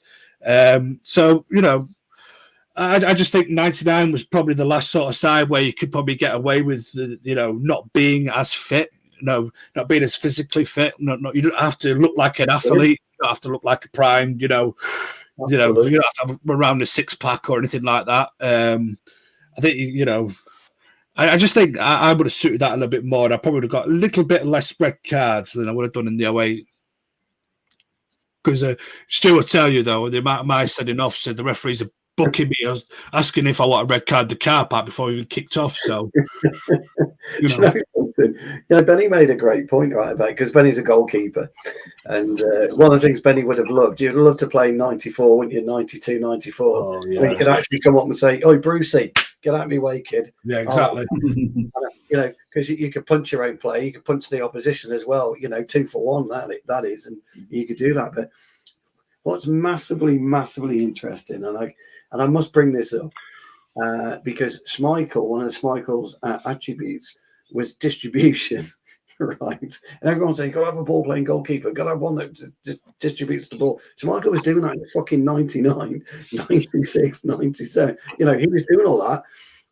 I just think 99 was probably the last sort of side where you could probably get away with, not being as fit, not being as physically fit. You don't have to look like an athlete. You don't have to look like a primed, you don't have to have around a six pack or anything like that. I think, I just think I would have suited that a little bit more. And I probably would have got a little bit less red cards than I would have done in the 08. Because Stu will tell you, though, the amount of my sending off said the referees are booking me. I was asking if I want a red card the car park before we even kicked off. So, something? Benny made a great point right about, because Benny's a goalkeeper, and one of the things Benny would have loved, you'd love to play 94, wouldn't you? 92, 94. Oh, yeah. When you could actually come up and say, "Oi, Brucey, get out of my way, kid." Yeah, exactly. Because you could punch your own play, you could punch the opposition as well. 2 for 1. That is, and you could do that. But what's massively, massively interesting, and I must bring this up because Schmeichel, one of Schmeichel's attributes was distribution, right? And everyone's saying, "Got to have a ball playing goalkeeper, got to have one that distributes the ball." Schmeichel was doing that in fucking 99, 96, 97. He was doing all that.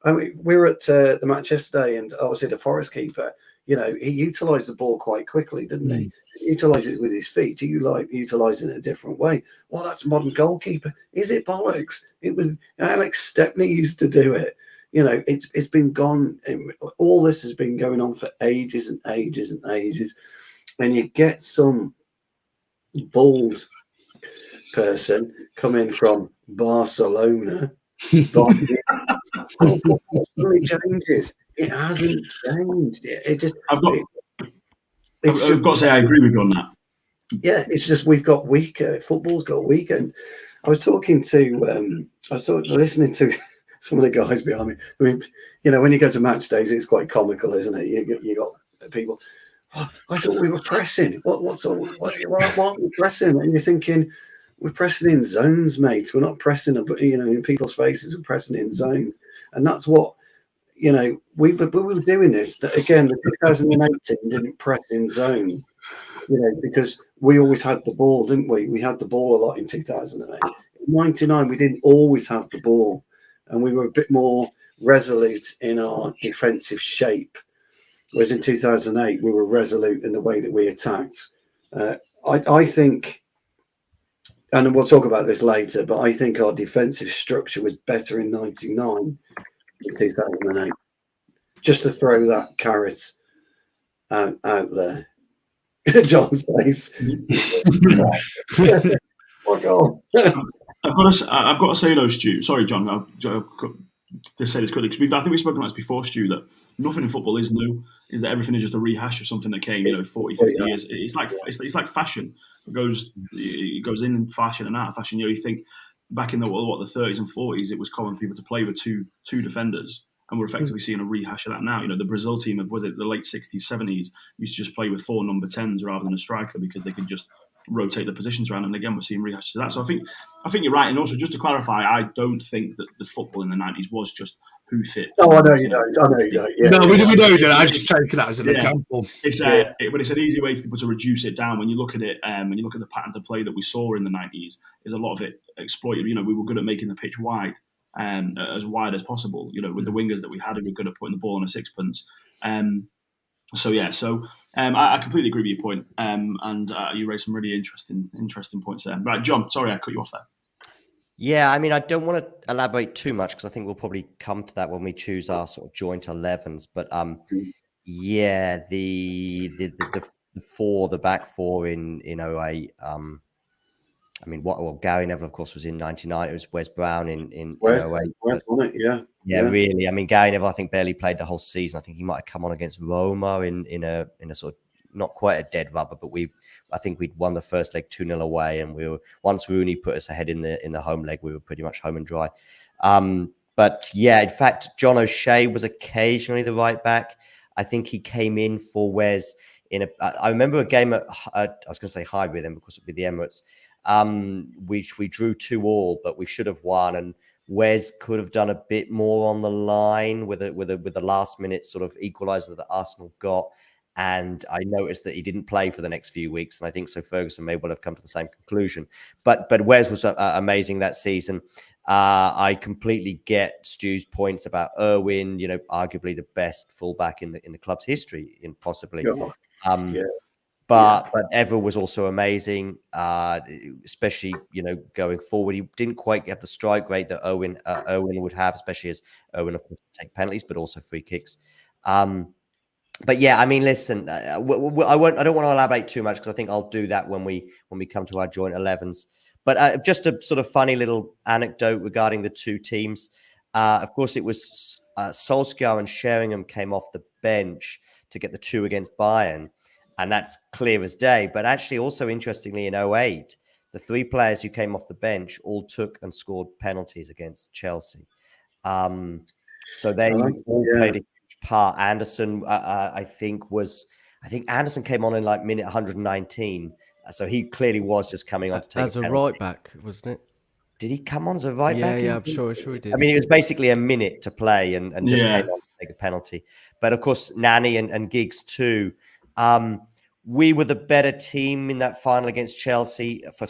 I mean, we were at the match yesterday, and obviously the Forest keeper, he utilised the ball quite quickly, didn't he? Utilise it with his feet. You utilise it in a different way. Well, that's modern goalkeeper. Is it bollocks? It was Alex Stepney used to do it. It's been gone. All this has been going on for ages and ages and ages. And you get some bald person coming from Barcelona. It changes. It hasn't changed. It just. I've got to say, I agree with you on that. Yeah, it's just we've got weaker. Football's got weaker. And I was listening to some of the guys behind me. I mean, when you go to match days, it's quite comical, isn't it? You got people. Oh, I thought we were pressing. Why aren't we pressing? And you're thinking, we're pressing in zones, mate. We're not pressing, in people's faces. We're pressing in zones, and that's what. We were doing this. Again, the 2018 didn't press in zone, because we always had the ball, didn't we? We had the ball a lot in 2008. In 99, we didn't always have the ball, and we were a bit more resolute in our defensive shape. Whereas in 2008, we were resolute in the way that we attacked. I think, and we'll talk about this later, but I think our defensive structure was better in 99. In 2008, just to throw that carrot out there. John's face. Oh God. I've got to say though, Stu. Sorry, John. I've to say this quickly, because I think we've spoken about this before, Stu, that nothing in football is new. Is that everything is just a rehash of something that came, 40, 50 years. It's like fashion. It goes in fashion and out of fashion. You think. Back in the 30s and 40s, it was common for people to play with two defenders, and we're effectively seeing a rehash of that now. The Brazil team of the late 60s, 70s used to just play with 4 number 10s rather than a striker because they could just rotate the positions around. And again, we're seeing rehashes of that. So I think you're right. And also, just to clarify, I don't think that the football in the 90s was just who fit. No, I know you don't. Yeah. No, we know you don't. I just take that as an example. It's an easy way for people to reduce it down. When you look at it, when you look at the patterns of play that we saw in the 90s, is a lot of it exploited. We were good at making the pitch wide, as wide as possible. With the wingers that we had, we were good at putting the ball on a sixpence. I completely agree with your point. And you raised some really interesting points there. Right, John, sorry I cut you off there. Yeah, I mean, I don't want to elaborate too much because I think we'll probably come to that when we choose our sort of joint 11s. But the back four in 08, I mean, Gary Neville, of course, was in '99. It was Wes Brown in Wes 08. won it, Yeah, really. I mean, Gary Neville, I think, barely played the whole season. I think he might have come on against Roma in a sort of not quite a dead rubber, but I think we'd won the first leg 2-0 away, and we were, once Rooney put us ahead in the home leg, we were pretty much home and dry. But yeah, in fact, John O'Shea was occasionally the right back. I think he came in for Wes I remember a game at I was going to say Highbury then because it would be the Emirates. Which we drew 2-2, but we should have won. And Wes could have done a bit more on the line with the last minute sort of equaliser that Arsenal got. And I noticed that he didn't play for the next few weeks, and I think so Ferguson may well have come to the same conclusion. But Wes was amazing that season. I completely get Stu's points about Irwin. You know, arguably the best fullback in the club's history, possibly. Yeah. But Evra was also amazing, especially, you know, going forward. He didn't quite have the strike rate that Irwin would have, especially as Irwin, of course, take penalties, but also free kicks. But yeah, I mean, listen, I don't want to elaborate too much because I think I'll do that when we come to our joint 11s. But just a sort of funny little anecdote regarding the two teams. Of course, it was Solskjaer and Sheringham came off the bench to get the 2 against Bayern. And that's clear as day. But actually, also interestingly, in 08, the 3 players who came off the bench all took and scored penalties against Chelsea. So they all played a huge part. Anderson, I think Anderson came on in like minute 119. So he clearly was just coming on to take as a right back, wasn't it? Did he come on as a right back? Yeah, I'm sure he did. I mean, it was basically a minute to play and just came on to take a penalty. But of course, Nani and Giggs too. We were the better team in that final against Chelsea for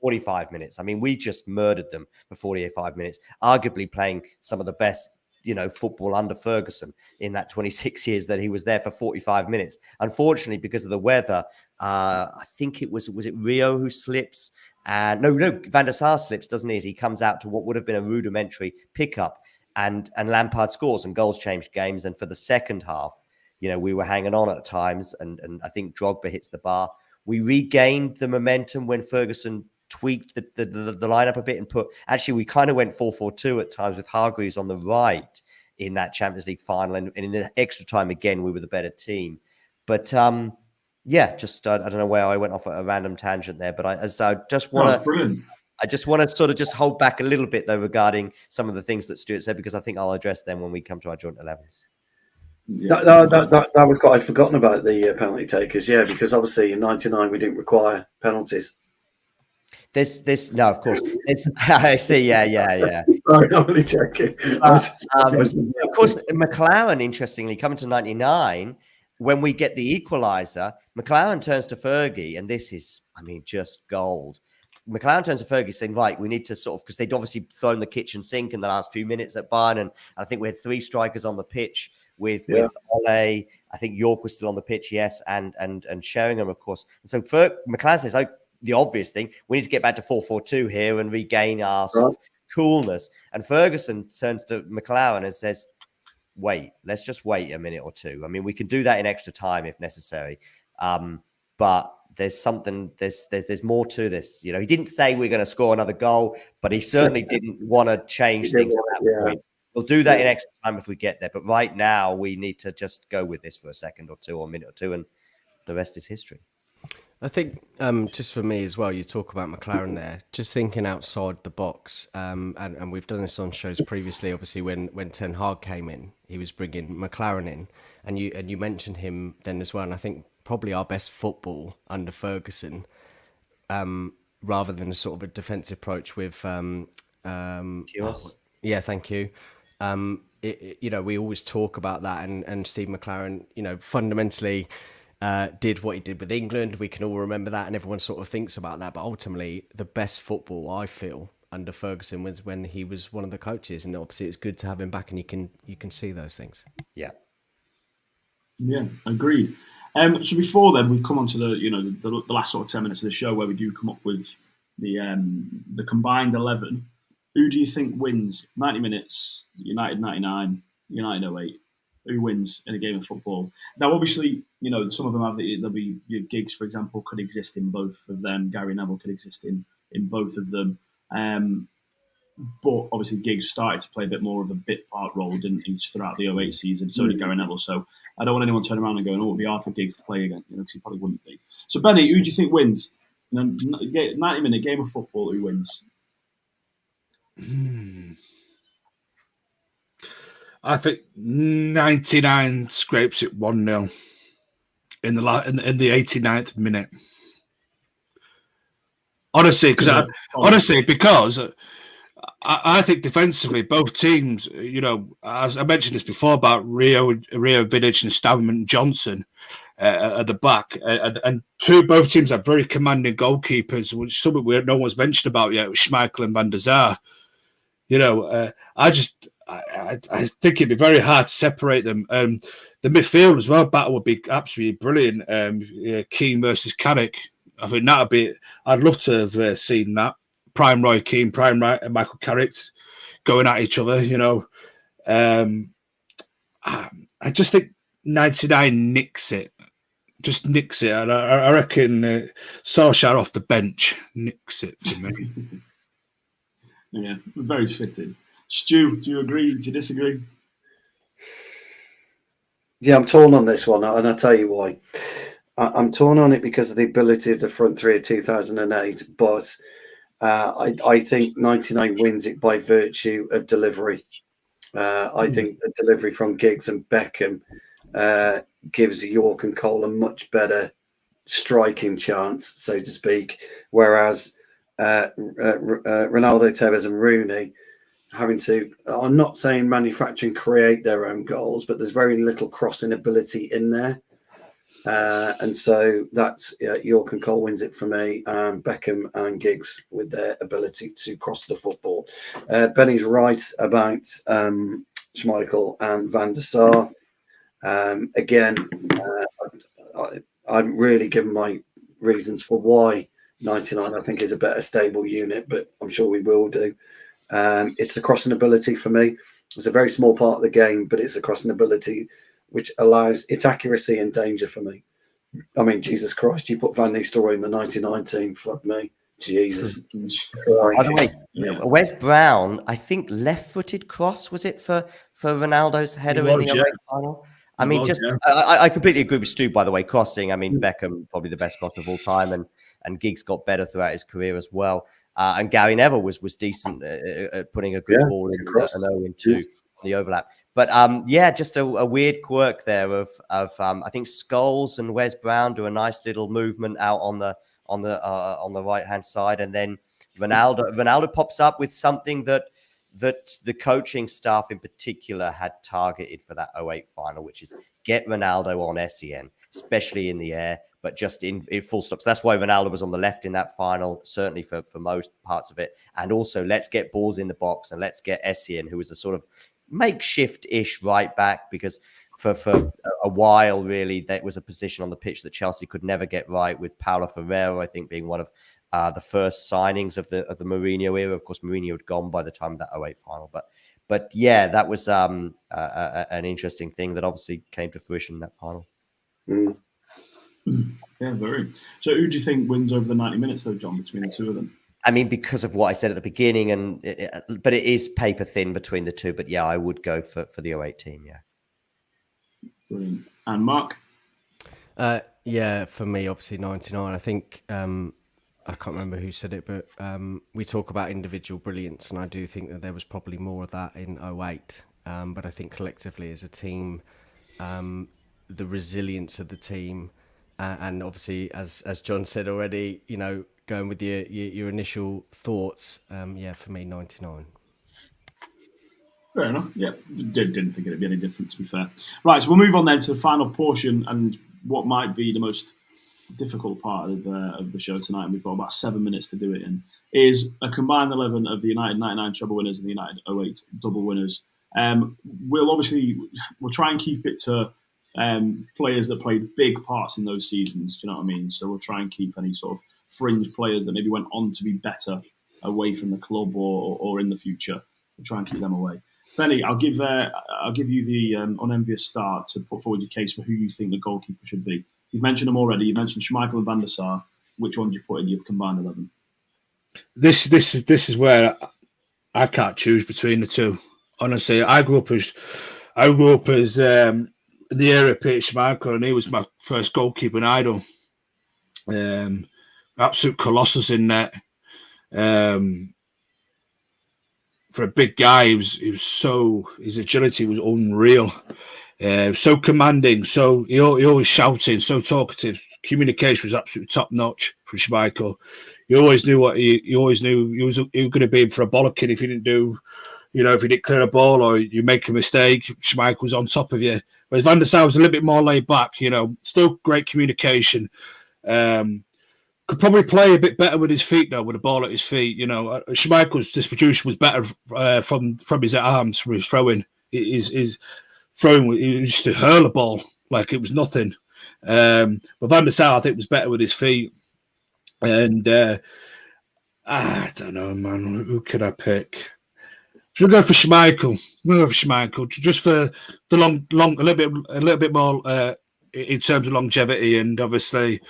45 minutes. I mean, we just murdered them for 45 minutes, arguably playing some of the best, you know, football under Ferguson in that 26 years that he was there for 45 minutes. Unfortunately, because of the weather, I think was it Rio who slips? No, Van der Sar slips, doesn't he? As he comes out to what would have been a rudimentary pickup, and Lampard scores and goals change games. And for the second half, you know, we were hanging on at times, and I think Drogba hits the bar. We regained the momentum when Ferguson tweaked the lineup a bit and we kind of went 4-4-2 at times with Hargreaves on the right in that Champions League final. And in the extra time, again, we were the better team. But I don't know where I went off at a random tangent there, but I just want to sort of just hold back a little bit though regarding some of the things that Stuart said, because I think I'll address them when we come to our joint 11s. Yeah. That was quite. I'd forgotten about the penalty takers. Yeah, because obviously in '99 we didn't require penalties. No, of course. I see. Yeah. Sorry, I'm only joking. Of course, McLaren, interestingly, coming to '99, when we get the equaliser, McLaren turns to Fergie, and this is, I mean, just gold. McLaren turns to Fergie saying, right, we need to sort of, because they'd obviously thrown the kitchen sink in the last few minutes at Bayern, and I think we had 3 strikers on the pitch with Ole. I think York was still on the pitch, yes, and Sheringham, of course. And so McLaren says, the obvious thing, we need to get back to 4-4-2 here and regain our sort of coolness. And Ferguson turns to McLaren and says, wait, let's just wait a minute or two. I mean, we can do that in extra time if necessary. But there's something, there's more to this. You know, he didn't say we're going to score another goal, but he certainly didn't want to change things at that point. We'll do that in extra time if we get there. But right now, we need to just go with this for a second or two or a minute or two, and the rest is history. I think just for me as well, you talk about McLaren there, just thinking outside the box. And we've done this on shows previously, obviously, when Ten Hag came in, he was bringing McLaren in. And you mentioned him then as well. And I think probably our best football under Ferguson, rather than a sort of a defensive approach with... yeah, thank you. You know, we always talk about that, and Steve McLaren, you know, fundamentally did what he did with England. We can all remember that, and everyone sort of thinks about that. But ultimately, the best football I feel under Ferguson was when he was one of the coaches, and obviously it's good to have him back, and you can see those things. Yeah, agreed. So before then, we come on to the last sort of 10 minutes of the show where we do come up with the combined 11. Who do you think wins 90 minutes? United 99, United 08. who wins in a game of football. Now, obviously, some of them there'll be Giggs, for example, could exist in both of them. Gary Neville could exist in both of them. But obviously, Giggs started to play a bit more of a bit part role, didn't he, throughout the 08 season? So did Gary Neville. So I don't want anyone to turn around and go, "Oh, it'll be hard for Giggs to play again," because he probably wouldn't be. So, Benny, who do you think wins? 90-minute game of football, who wins? I think 99 scrapes it 1-0 in the 89th minute. Honestly, because I think defensively, both teams, as I mentioned this before about Rio Vidic and Stavman Johnson at the back, and both teams have very commanding goalkeepers, which something no one's mentioned about yet, Schmeichel and Van der Sar. I think it'd be very hard to separate them. The midfield as well, battle would be absolutely brilliant. Keane versus Carrick. I think that'd be. I'd love to have seen that. Prime Roy Keane, Prime Michael Carrick going at each other. I just think 99 nicks it. Just nicks it. And I reckon Solskjaer off the bench nicks it for me. Yeah, very fitting. Stu, do you agree? Do you disagree? Yeah, I'm torn on this one, and I'll tell you why. I'm torn on it because of the ability of the front three of 2008, but I think 99 wins it by virtue of delivery. I think the delivery from Giggs and Beckham gives York and Cole a much better striking chance, so to speak, whereas Ronaldo, Tevez and Rooney having to, I'm not saying manufacture and create their own goals, but there's very little crossing ability in there. And so that's York and Cole wins it for me. Beckham and Giggs with their ability to cross the football. Benny's right about Schmeichel and Van der Sar. Again, I'm really giving my reasons for why 99 I think is a better stable unit, but I'm sure we will do. It's the crossing ability for me. It's a very small part of the game, but it's the crossing ability which allows its accuracy and danger for me. I mean, Jesus Christ, you put Van Nistelrooy in the 99 team, fuck me. Jesus. By the way, Wes Brown, I think left-footed cross, was it for Ronaldo's header in the away final? I mean, I completely agree with Stu, by the way, crossing. I mean, Beckham, probably the best crosser of all time, and Giggs got better throughout his career as well. And Gary Neville was decent at putting a good ball in an 0-2 the overlap. But just a weird quirk there of I think Scholes and Wes Brown do a nice little movement out on the right hand side, and then Ronaldo pops up with something that the coaching staff in particular had targeted for that 08 final, which is get Ronaldo on Essien, especially in the air, but just in full stop. So that's why Ronaldo was on the left in that final, certainly for most parts of it. And also, let's get balls in the box and let's get Essien, who was a sort of makeshift-ish right back, because for a while, really, that was a position on the pitch that Chelsea could never get right, with Paulo Ferreira, I think, being one of the first signings of the Mourinho era. Of course, Mourinho had gone by the time of that 08 final. But yeah, that was an interesting thing that obviously came to fruition in that final. Mm. Yeah, very. So who do you think wins over the 90 minutes, though, John, between the two of them? I mean, because of what I said at the beginning, but it is paper thin between the two. But yeah, I would go for the 08 team, yeah. Brilliant. And Mark? Yeah, for me, obviously 99. I think, I can't remember who said it, but we talk about individual brilliance, and I do think that there was probably more of that in 08. But I think collectively as a team, the resilience of the team, and obviously, as John said already, going with your initial thoughts, for me, 99. Fair enough. Yeah, didn't think it'd be any different, to be fair. Right, so we'll move on then to the final portion and what might be the most difficult part of the show tonight, and we've got about 7 minutes to do it in, is a combined 11 of the United 99 treble winners and the United 08 double winners. We'll try and keep it to players that played big parts in those seasons, do you know what I mean? So we'll try and keep any sort of fringe players that maybe went on to be better away from the club or in the future. We'll try and keep them away. Benny, I'll give you the unenvious start to put forward your case for who you think the goalkeeper should be. You've mentioned them already. You mentioned Schmeichel and Van der Sar. Which one do you put in your combined 11? This is where I can't choose between the two. Honestly, I grew up as in the era of Peter Schmeichel, and he was my first goalkeeping idol. Absolute colossus in net. For a big guy, his agility was unreal. So commanding, he always shouting, so talkative. Communication was absolutely top notch for Schmeichel. You always knew he was going to be in for a bollocking if you didn't do, if you didn't clear a ball or you make a mistake. Schmeichel was on top of you. Whereas Van der Sar was a little bit more laid back. Still great communication. Could probably play a bit better with his feet though, with the ball at his feet. Schmeichel's distribution was better from his arms, from his throwing. His throwing, he used to hurl a ball like it was nothing. But Van der Sar, I think, was better with his feet. And I don't know, man. Who could I pick? Should we go for Schmeichel? We'll go for Schmeichel just for the long, a little bit more in terms of longevity, and obviously.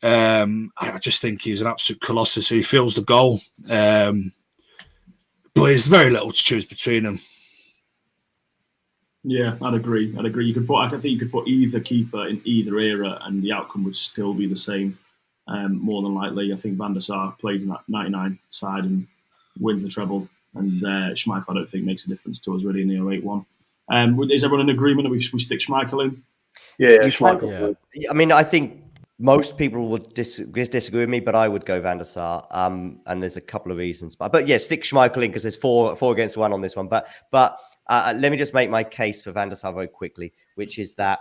I just think he's an absolute colossus. He feels the goal, but there's very little to choose between them. Yeah, I'd agree. I think you could put either keeper in either era, and the outcome would still be the same. More than likely, I think Van der Sar plays in that 99 side and wins the treble, and Schmeichel I don't think makes a difference to us really in the 08 one. Is everyone in agreement that we stick Schmeichel in? Yeah, Schmeichel. I mean, I think. Most people would disagree with me, but I would go Van der Sar. And there's a couple of reasons. But yeah, stick Schmeichel in because there's four against one on this one. But let me just make my case for Van der Sar very quickly, which is that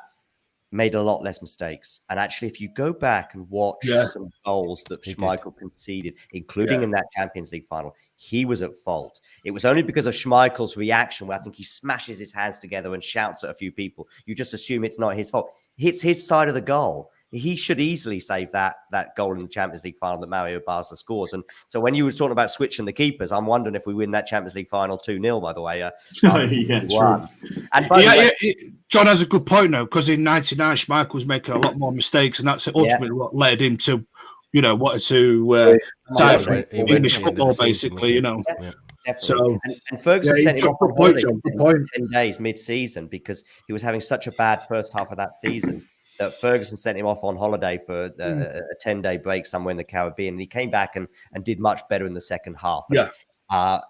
made a lot less mistakes. And actually, if you go back and watch some goals that Schmeichel conceded, including in that Champions League final, he was at fault. It was only because of Schmeichel's reaction where I think he smashes his hands together and shouts at a few people. You just assume it's not his fault. It's his side of the goal. He should easily save that goal in the Champions League final that Mario Barca scores. And so when you were talking about switching the keepers, I'm wondering if we win that Champions League final 2-0, by the way. True. And John has a good point, though, because in 99, Schmeichel was making a lot more mistakes, and that's ultimately what led him to, wanted to die for English football, basically, Definitely. So, and Ferguson sent him off on holiday 10 days mid-season because he was having such a bad first half of that season. That Ferguson sent him off on holiday for a 10-day break somewhere in the Caribbean. And he came back and did much better in the second half. And,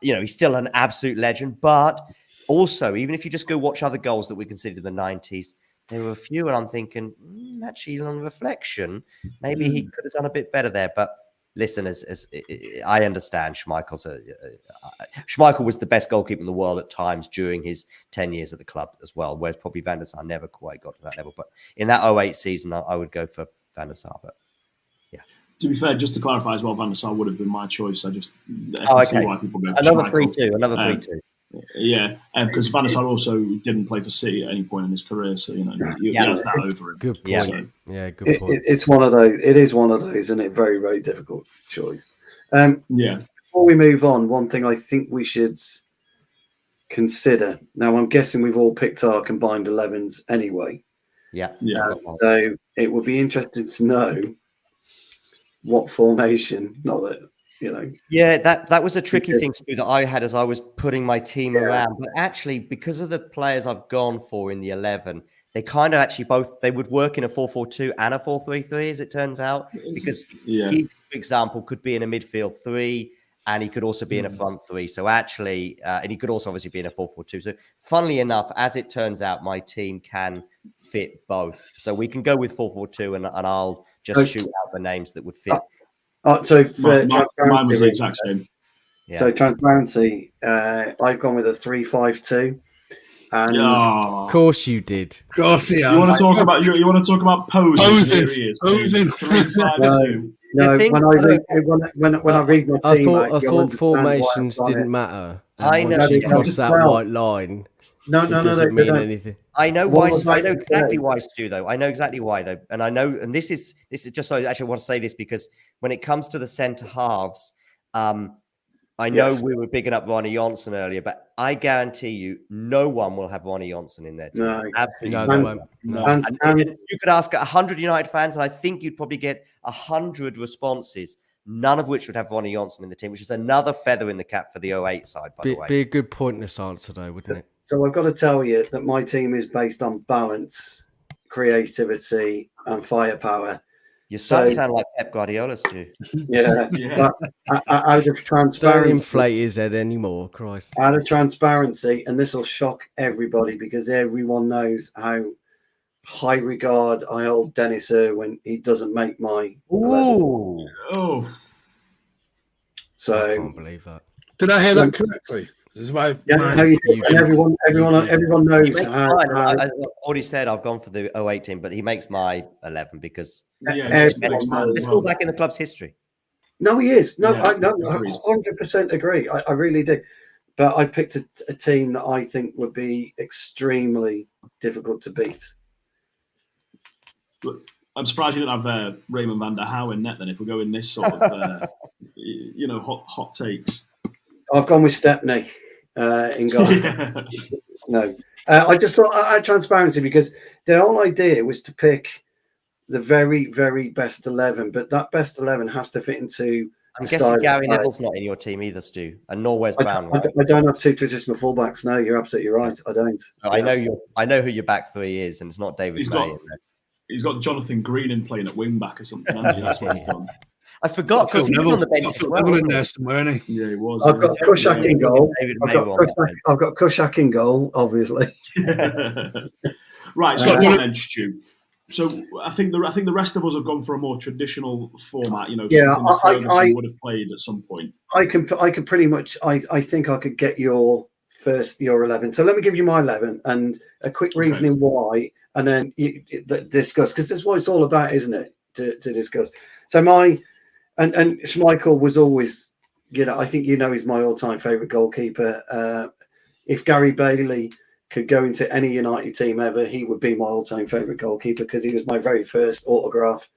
he's still an absolute legend. But also, even if you just go watch other goals that we considered in the 90s, there were a few. And I'm thinking, actually, on reflection, maybe he could have done a bit better there. But listen, as I understand, Schmeichel was the best goalkeeper in the world at times during his 10 years at the club as well, whereas probably Van der Sar never quite got to that level. But in that 08 season, I would go for Van der Sar. But yeah. To be fair, just to clarify as well, Van der Sar would have been my choice. I can see why people go for another 3-2. Yeah, because Van der Sar also didn't play for City at any point in his career, so that's that over him. Good point. So, good point. It's one of those. It is one of those, and it's very, very difficult choice. Before we move on, one thing I think we should consider. Now, I'm guessing we've all picked our combined 11s anyway. Yeah. So it would be interesting to know what formation. Not that. Yeah, that was a tricky thing to do that I had as I was putting my team around. But actually, because of the players I've gone for in the 11, they kind of actually they would work in a 4-4-2 and a 4-3-3, as it turns out. Because he, for example, could be in a midfield 3 and he could also be in a front 3. So actually, and he could also obviously be in a 4-4-2. So funnily enough, as it turns out, my team can fit both. So we can go with 4-4-2 and I'll just shoot out the names that would fit. So mine was the exact same. Yeah. So transparency, I've gone with a 3-5-2. And of course you did. Of course, yeah. You want to talk about poses? Posing. 3-5-2. No, when I read my team, I thought formations didn't matter. I know. You cross that white line. No, doesn't mean anything. I know why. I know exactly why, Stu. Though I know exactly why, though, and I know. And this is just so I actually want to say this because when it comes to the centre halves, I know Yes. we were bigging up Ronnie Johnson earlier, but I guarantee you, no one will have Ronnie Johnson in their team. No. Absolutely No, no they one. won't. No. And You could ask 100 United fans, and I think you'd probably get 100 responses, none of which would have Ronnie Johnson in the team, which is another feather in the cap for the 08 side, by the way. Be a good pointless answer, though, wouldn't it? so I've got to tell you that my team is based on balance, creativity, and firepower. You starting to sound like Pep Guardiola, Stu. Yeah. Yeah. Out of Don't transparency. inflate his head anymore, Christ. Out of transparency, and this will shock everybody because everyone knows how high regard I hold Dennis Irwin. He doesn't make my 11. Ooh. Oh, I So can't believe that. Did I hear that correctly? This is my, yeah, my no, you did. And everyone He knows makes how. mine. I already said I've gone for the 08 team, but he makes my 11 because yeah. Everyone it's mad as it's well. all back in the club's history. No, he is. No, Yeah, I agreed. 100% agree. I really do. But I picked a team that I think would be extremely difficult to beat. I'm surprised you didn't have Raymond van der Houw in net then, if we're going this sort of, hot takes. I've gone with Stepney in goal. Yeah. No, I just thought I had transparency because the whole idea was to pick the very, very best 11, but that best 11 has to fit into. I'm the guessing style Gary of play. Neville's not in your team either, Stu, and nor Wes I Brown. Right? don't have two traditional fullbacks. No, you're absolutely right. I don't. So I know who your back three is, and it's not David He's May. got- He's got Jonathan Green in playing at wing back or something. Hasn't he? That's what he's done. I forgot because he was on the bench as Phil well. Neville in there somewhere, isn't he? Yeah, he was. I've got Kushak in goal. David I've May got were on that bench. I've got Kushak in goal, obviously. Right, so Uh, go on then, Stu. So I think the rest of us have gone for a more traditional format. You know, Yeah, something that Ferguson I- would have played at some point. I can pretty much. I think I could get your 11. So let me give you my 11 and a quick reasoning why, and then you discuss, because this is what it's all about, isn't it? To discuss. So my and Schmeichel was always, I think he's my all-time favourite goalkeeper. If Gary Bailey could go into any United team ever, he would be my all-time favourite goalkeeper because he was my very first autograph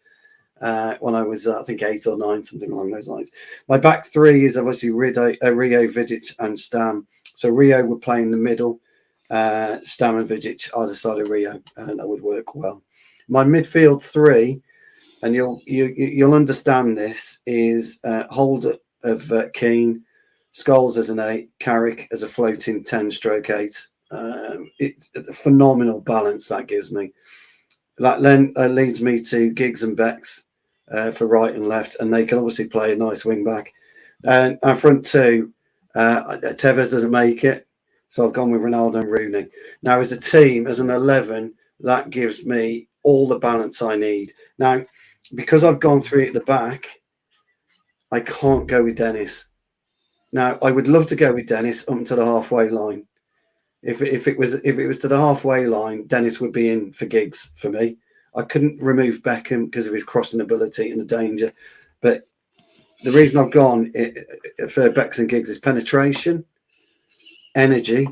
when I was, I think, 8 or 9, something along those lines. My back three is obviously Rio, Vidic, and Stam. So Rio would play in the middle, Stam and Vidic either side of Rio, and that would work well. My midfield three, and you'll understand this, is Holder of Keane, Scholes as an 8, Carrick as a floating 10/8. It's a phenomenal balance that gives me. That then leads me to Giggs and Becks for right and left, and they can obviously play a nice wing back. And our front two, Tevez doesn't make it, so I've gone with Ronaldo and Rooney. Now, as a team, as an 11, that gives me all the balance I need. Now, because I've gone 3 at the back, I can't go with Dennis. Now, I would love to go with Dennis up to the halfway line. If it was to the halfway line, Dennis would be in for Giggs for me. I couldn't remove Beckham because of his crossing ability and the danger. But the reason I've gone for Becks and Giggs is penetration, energy,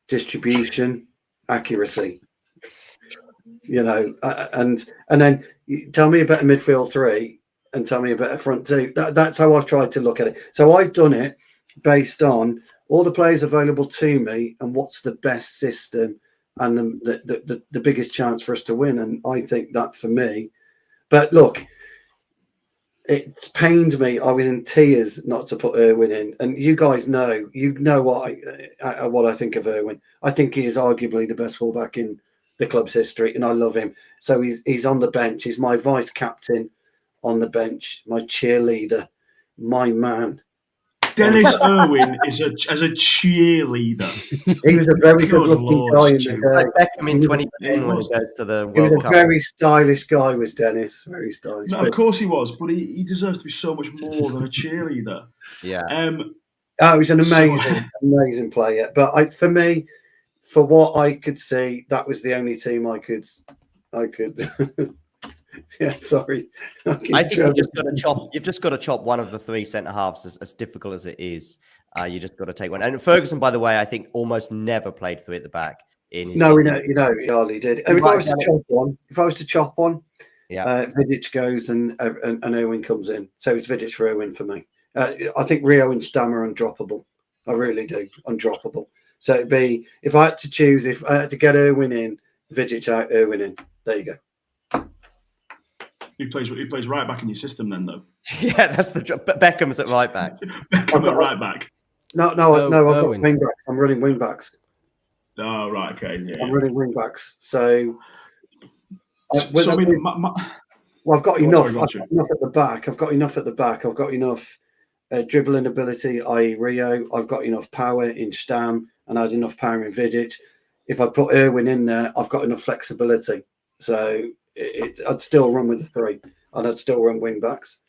distribution, accuracy. And then tell me about a midfield three and tell me about a front two. That's how I've tried to look at it. So I've done it based on all the players available to me and what's the best system and the biggest chance for us to win. And I think that for me. But look, it's pained me. I was in tears not to put Irwin in. And you guys know what I think of Irwin. I think he is arguably the best fullback in the club's history, and I love him. So he's on the bench. He's my vice captain on the bench, my cheerleader, my man. Dennis Irwin is as a cheerleader. He was a very good-looking Lord, guy in Stu. the day. Like Beckham in 2010 when he goes to the He was World a Cup. very stylish guy, was Dennis. Very stylish. No, of course he was, but he deserves to be so much more than a cheerleader. Yeah. Oh, he's an amazing player. But for me, for what I could see, that was the only team I could. Yeah, sorry. I think you've just got to chop one of the 3 centre halves, as difficult as it is. You just got to take one. And Ferguson, by the way, I think almost never played 3 at the back. In his he hardly did. And if I was to chop one, yeah, Vidic goes and Irwin comes in. So it's Vidic for Irwin for me. I think Rio and Stam are undroppable. I really do, undroppable. So it'd be, if I had to choose, if I had to get Irwin in, Vidic out, Irwin in. There you go. He plays right back in your system then, though. Yeah, that's Beckham's at right back. Beckham at right back. No, I've got wing backs. I'm running wing backs. Oh, right, okay. Yeah. I'm running wing backs. So I mean, I've got enough. I've got enough at the back. I've got enough dribbling ability, i.e. Rio. I've got enough power in Stam, and I had enough power in Vidic. If I put Irwin in there, I've got enough flexibility. So I'd still run with the three, and I'd still run wing backs.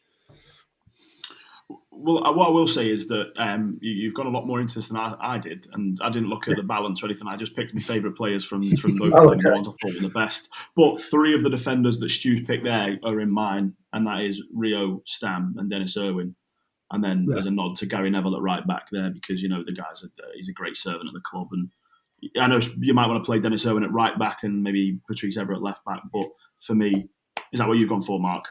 Well, what I will say is that you've got a lot more into this than I did, and I didn't look at the balance or anything. I just picked my favourite players from both of them, the ones I thought were the best. But three of the defenders that Stu's picked there are in mine, and that is Rio, Stam, and Dennis Irwin. And then there's a nod to Gary Neville at right back there because, you know, the guy's he's a great servant at the club. And I know you might want to play Dennis Irwin at right back and maybe Patrice Evra at left back. But for me, is that what you've gone for, Mark?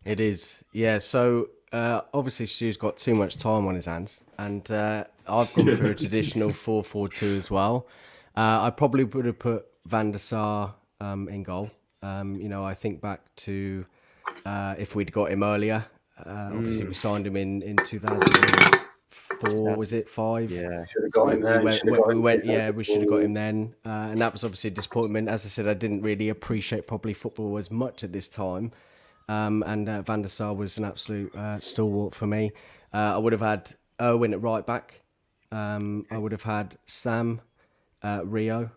It is, yeah. So obviously Stu's got too much time on his hands. And I've gone for a traditional 4-4-2 as well. I probably would have put Van der Sar in goal. You know, I think back to if we'd got him earlier. Obviously, we signed him in 2004. Was it 5? Yeah, should have got him then. We should have got him then, and that was obviously a disappointment. As I said, I didn't really appreciate probably football as much at this time, and Van der Sar was an absolute stalwart for me. I would have had Irwin at right back. I would have had Sam, Rio.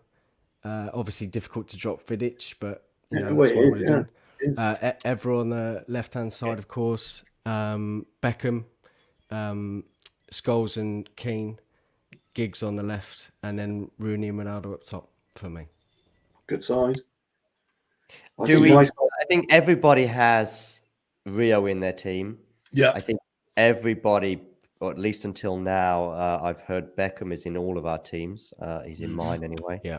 Obviously, difficult to drop Vidic, but you know, that's what I would have done. Evra on the left-hand side, of course. Beckham, Scholes and Keane, Giggs on the left, and then Rooney and Ronaldo up top for me. Good side. I think everybody has Rio in their team. Yeah. I think everybody, or at least until now, I've heard Beckham is in all of our teams. He's in mine anyway. Yeah.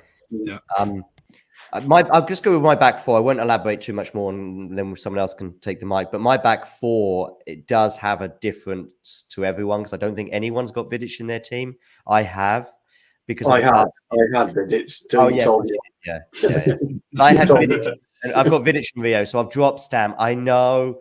I'll just go with my back four. I won't elaborate too much more, and then someone else can take the mic. But my back four, it does have a difference to everyone because I don't think anyone's got Vidic in their team. I have because I had Vidic. Yeah. I had Vidic. And I've got Vidic and Rio, so I've dropped Stam. I know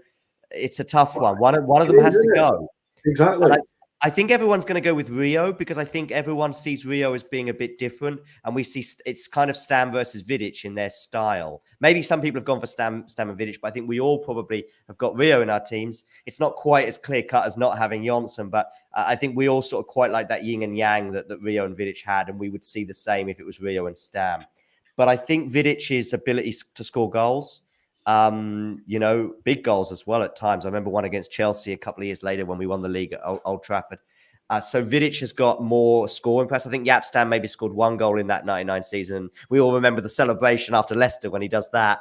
it's a tough one. One of them has to go. Exactly. I think everyone's going to go with Rio because I think everyone sees Rio as being a bit different, and we see it's kind of Stam versus Vidic in their style. Maybe some people have gone for Stam and Vidic, but I think we all probably have got Rio in our teams. It's not quite as clear cut as not having Jonsson, but I think we all sort of quite like that yin and yang that Rio and Vidic had, and we would see the same if it was Rio and Stam. But I think Vidic's ability to score goals, you know, big goals as well at times. I remember one against Chelsea a couple of years later when we won the league at Old Trafford. So Vidic has got more scoring press. I think Jaap Stam maybe scored one goal in that 99 season. We all remember the celebration after Leicester when he does that.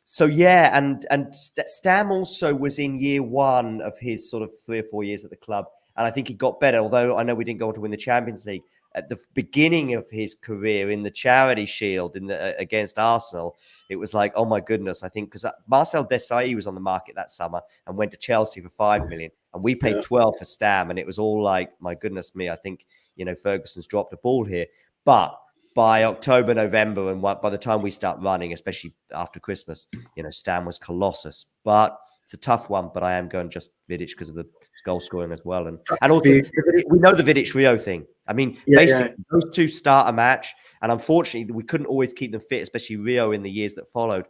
So yeah, and Stam also was in year one of his sort of 3 or 4 years at the club. And I think he got better, although I know we didn't go on to win the Champions League. At the beginning of his career in the Charity Shield against Arsenal, it was like, oh my goodness, I think because Marcel Desailly was on the market that summer and went to Chelsea for 5 million, and we paid 12 for Stam, and it was all like, my goodness me, I think, you know, Ferguson's dropped a ball here. But by October, November, and by the time we start running, especially after Christmas, you know, Stam was colossus. But it's a tough one, but I am going just Vidic because of the goal scoring as well. And also, we know the Vidic-Rio thing. I mean, basically, those two start a match, and unfortunately, we couldn't always keep them fit, especially Rio in the years that followed.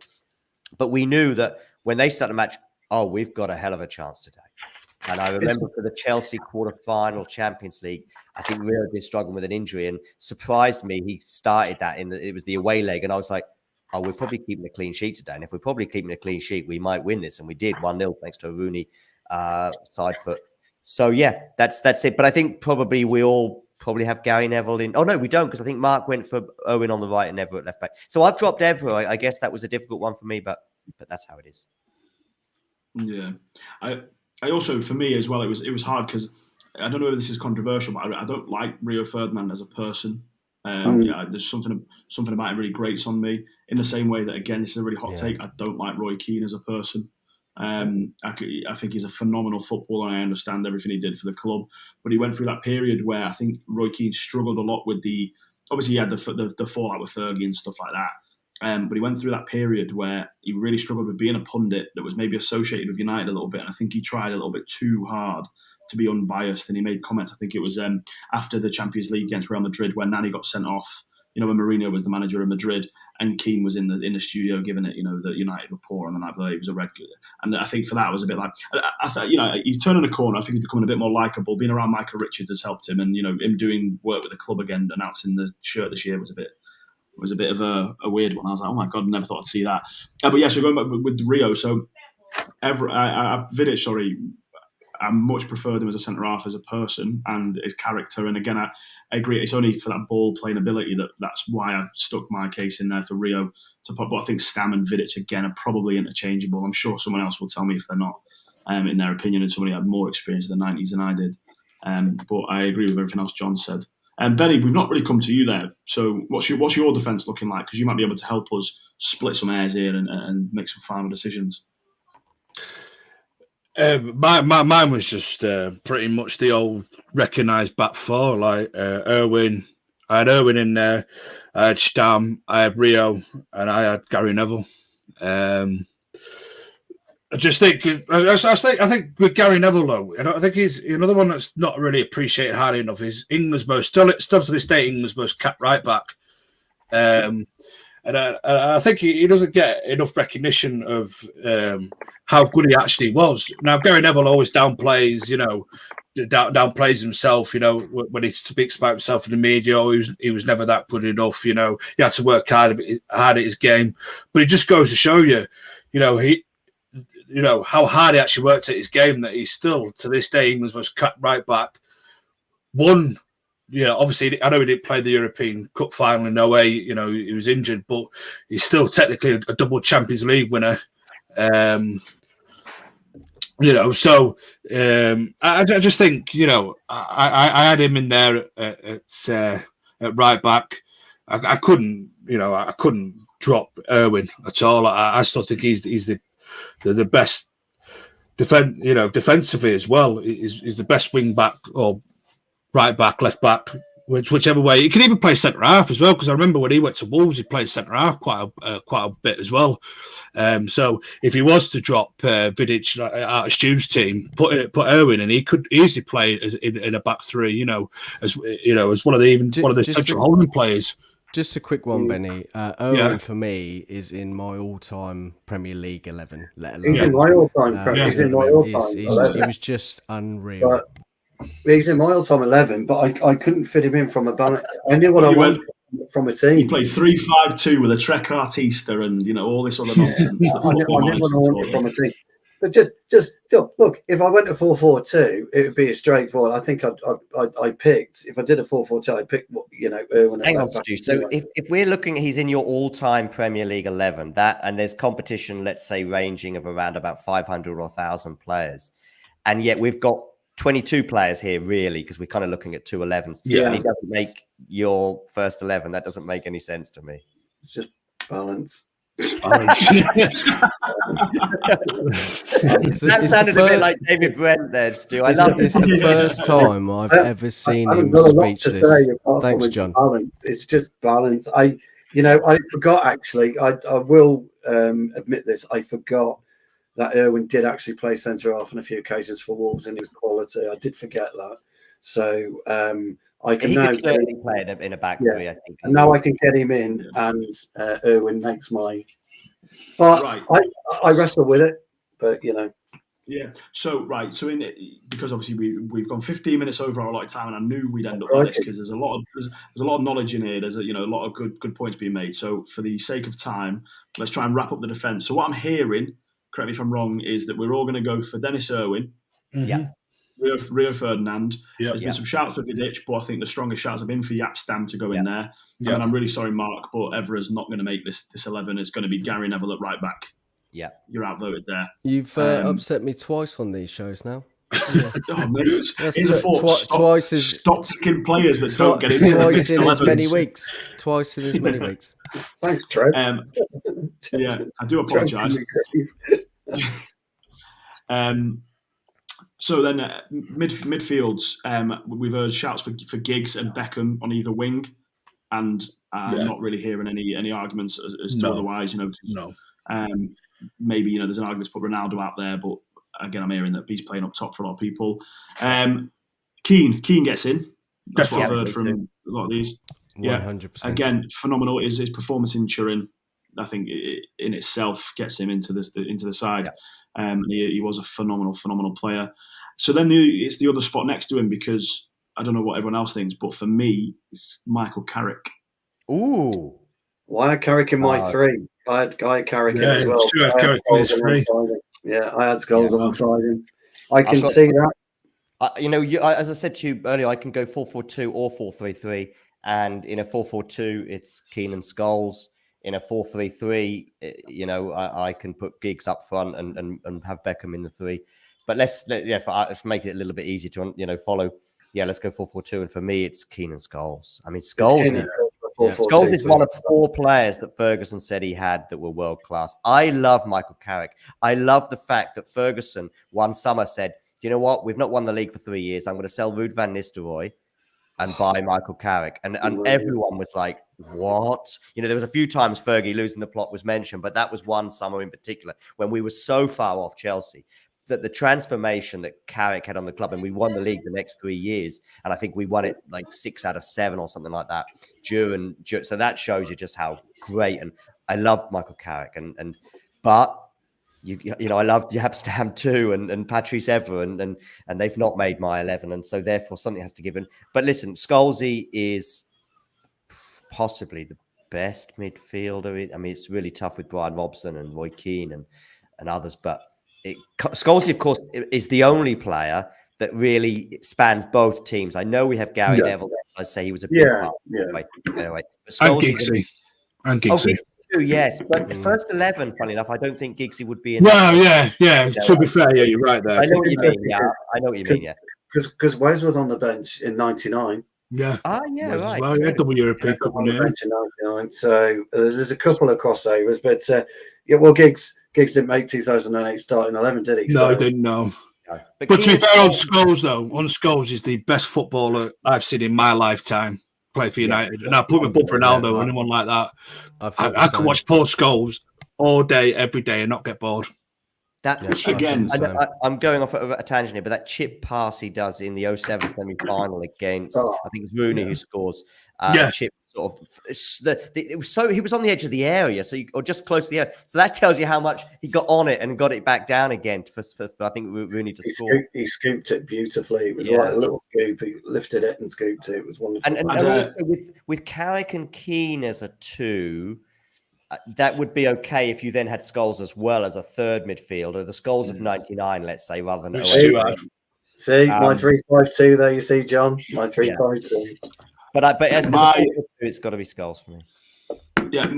But we knew that when they start a match, oh, we've got a hell of a chance today. And I remember for the Chelsea quarter-final Champions League, I think Rio had been struggling with an injury, and surprised me. He started that it was the away leg, and I was like, oh, we're probably keeping a clean sheet today. And if we're probably keeping a clean sheet, we might win this. And we did 1-0 thanks to a Rooney side foot. So, yeah, that's it. But I think probably we all probably have Gary Neville in. Oh, no, we don't, because I think Mark went for Owen on the right and Evra at left back. So I've dropped Evra. I guess that was a difficult one for me, but that's how it is. Yeah. I also, for me as well, it was hard because I don't know if this is controversial, but I don't like Rio Ferdinand as a person. Yeah, there's something about it really grates on me. In the same way that, again, this is a really hot take. I don't like Roy Keane as a person. I think he's a phenomenal footballer, and I understand everything he did for the club. But he went through that period where I think Roy Keane struggled a lot with obviously he had the fallout with Fergie and stuff like that. But he went through that period where he really struggled with being a pundit that was maybe associated with United a little bit. And I think he tried a little bit too hard to be unbiased. And he made comments, I think it was after the Champions League against Real Madrid, when Nani got sent off, when Mourinho was the manager of Madrid and Keane was in the studio giving it, that United were poor and the night it was a red. And I think for that, it was a bit like, I thought, he's turning a corner. I think he's becoming a bit more likeable. Being around Michael Richards has helped him. And, him doing work with the club again, announcing the shirt this year was a bit of a weird one. I was like, oh my God, never thought I'd see that. But yeah, so going back with Rio, so Vidic, I much preferred him as a centre-half, as a person and his character. And again, I agree, it's only for that ball-playing ability that's why I've stuck my case in there for Rio to put. But I think Stam and Vidic, again, are probably interchangeable. I'm sure someone else will tell me if they're not, in their opinion, and somebody had more experience in the 90s than I did. But I agree with everything else John said. Benny, we've not really come to you there. So what's your defence looking like? Because you might be able to help us split some hairs here and make some final decisions. Mine was just pretty much the old recognised back four, like Irwin. I had Irwin in there, I had Stam, I had Rio, and I had Gary Neville. I think with Gary Neville, though, I think he's another one that's not really appreciated highly enough. Is England's still to this day, England's most capped right back. And I think he doesn't get enough recognition of how good he actually was. Now, Gary Neville always downplays himself, when he speaks about himself in the media. He was never that good enough, he had to work hard at his game. But it just goes to show you, how hard he actually worked at his game, that he's still, to this day, England's most capped right back. Obviously, I know he didn't play the European Cup final in 08. He was injured, but he's still technically a double Champions League winner. I just think, I had him in there at right back. I couldn't drop Irwin at all. I still think he's the best defensively as well. He's the best wing back or right back, left back, whichever way. He can even play centre half as well, because I remember when he went to Wolves, he played centre half quite a bit as well. So if he was to drop Vidic out of Stu's team, put Irwin in, he could easily play in a back three. As one of the central holding players. Just a quick one, Benny. Irwin for me is in my all-time Premier League 11. He's in my all-time. He's in my all-time. He was just unreal. But he's in my all-time 11, but I couldn't fit him in from a balance. I knew what I wanted from a team. He played 3-5-2 with a Trek Artista and all this other nonsense. I knew what I wanted from a team. But just look, if I went to 4-4-2, it would be a straightforward. I think I picked, if I did a 4-4-2, I'd pick Irwin. Hang on, Stu. So if we're looking, he's in your all-time Premier League 11, and there's competition, let's say, ranging of around about 500 or 1,000 players, and yet we've got 22 players here, really, because we're kind of looking at 2 11s. Yeah. And he doesn't make your first 11. That doesn't make any sense to me. It's just balance. That sounded a bit like David Brent there, Stu. I love this. It's the first time I've ever seen him speechless. Thanks, John. Balance. It's just balance. I forgot, actually. I will admit this. I forgot that Irwin did actually play centre half on a few occasions for Wolves, and he was quality. I did forget that. So I can now certainly play in a back three, I think. And now I can get him in, and Irwin makes my. But right. I wrestle with it, but Yeah. So because obviously we've gone 15 minutes over our allotted time, and I knew we'd end up like this because there's a lot of knowledge in here. There's a lot of good points being made. So for the sake of time, let's try and wrap up the defence. So what I'm hearing, correct me if I'm wrong, is that we're all going to go for Dennis Irwin. Mm-hmm. Yeah. Rio Ferdinand. Yep. There's been some shouts for Vidic, but I think the strongest shouts have been for Jaap Stam to go in there. Yep. And I'm really sorry, Mark, but Evra's not going to make this 11. It's going to be Gary Neville at right back. Yeah. You're outvoted there. You've upset me twice on these shows now. Yeah. Oh, mate, here's a thought. Stop picking players that don't get into twice in as many weeks. Twice in as many weeks. Thanks, Trev. Yeah, I do apologise. So then midfields, we've heard shouts for Giggs and Beckham on either wing, and not really hearing any arguments as to otherwise. No. Maybe there's an argument to put Ronaldo out there, but again, I'm hearing that he's playing up top for a lot of people. Keane gets in. That's what I've heard from a lot of these. 100%. Again, phenomenal. His performance in Turin, I think, in itself gets him into the side. He was a phenomenal player. So then it's the other spot next to him, because I don't know what everyone else thinks, but for me, it's Michael Carrick. Ooh. Why are Carrick in my three? I had Carrick in as well. Carrick in his three. Yeah, I had Scholes alongside him. I can see that. As I said to you earlier, I can go 4-4-2 or 4-3-3. And in a 4-4-2, it's Keane and Scholes. In a 4-3-3, I can put Giggs up front and have Beckham in the three. But let's make it a little bit easier to follow. Yeah, let's go 4-4-2. And for me, it's Keane and Scholes. I mean, Scholes is one of 4 players that Ferguson said he had that were world class. I love Michael Carrick. I love the fact that Ferguson one summer said, you know what? We've not won the league for 3 years. I'm going to sell Ruud van Nistelrooy and buy Michael Carrick. And everyone was like, what? There was a few times Fergie losing the plot was mentioned, but that was one summer in particular when we were so far off Chelsea that the transformation that Carrick had on the club, and we won the league the next 3 years. And I think we won it like 6 out of 7 or something like that. So that shows you just how great. And I love Michael Carrick. But I love Jaap Stam too, and Patrice Evra, and they've not made my 11, and so therefore something has to give in. But listen, Scholesy is possibly the best midfielder. I mean, it's really tough with Brian Robson and Roy Keane and others, but Scholesy, of course, is the only player that really spans both teams. I know we have Gary Neville. I say he was a big part. Anyway, and Giggsy. Too, yes, but the first 11, funny enough, I don't think Giggsy would be in. Well, yeah. To be fair, you're right there. I know what you mean. Yeah, I know what you mean. Yeah, because Wes was on the bench in '99. Yeah. Right. Well, yeah, double European Cup on the bench in '99. So there's a couple of crossovers, but Giggs didn't make 2008 starting 11, did he? No, he didn't. No. But to be fair, on Scholes is the best footballer I've seen in my lifetime play for United, and I put me above Ronaldo or anyone like that. I could watch Paul Scholes all day, every day, and not get bored. Again, I'm going off a tangent here, but that chip pass he does in the 07 semi-final against, I think it's Rooney who scores. Chip sort of. It was so he was on the edge of the area, or just close to the area. So that tells you how much he got on it and got it back down again for I think Rooney to score. He scooped it beautifully. It was like a little scoop. He lifted it and scooped it. It was wonderful. And also with Carrick and Keane as a 2. That would be okay if you then had Scholes as well as a third midfielder, the Scholes of '99, let's say, rather than 08. See, my 3-5-2 there, you see, John? My 3-5-2. But as it's got to be Scholes for me. Yeah,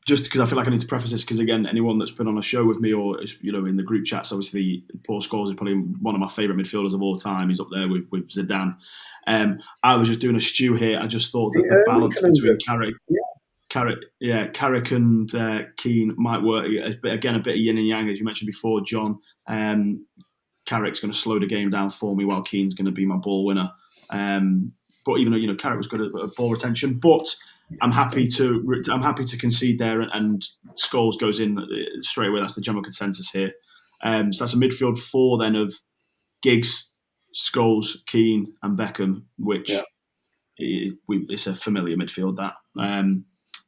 just because I feel like I need to preface this, because again, anyone that's been on a show with me or in the group chats, obviously Paul Scholes is probably one of my favourite midfielders of all time. He's up there with Zidane. I was just doing a stew here. I just thought that the balance between Carrick and Keane might work. A bit of yin and yang, as you mentioned before, John. Carrick's going to slow the game down for me, while Keane's going to be my ball winner. But even though Carrick was good at ball retention, but I'm happy to concede there, and Scholes goes in straight away. That's the general consensus here. So that's a midfield 4 then of Giggs, Scholes, Keane, and Beckham, which it's a familiar midfield that.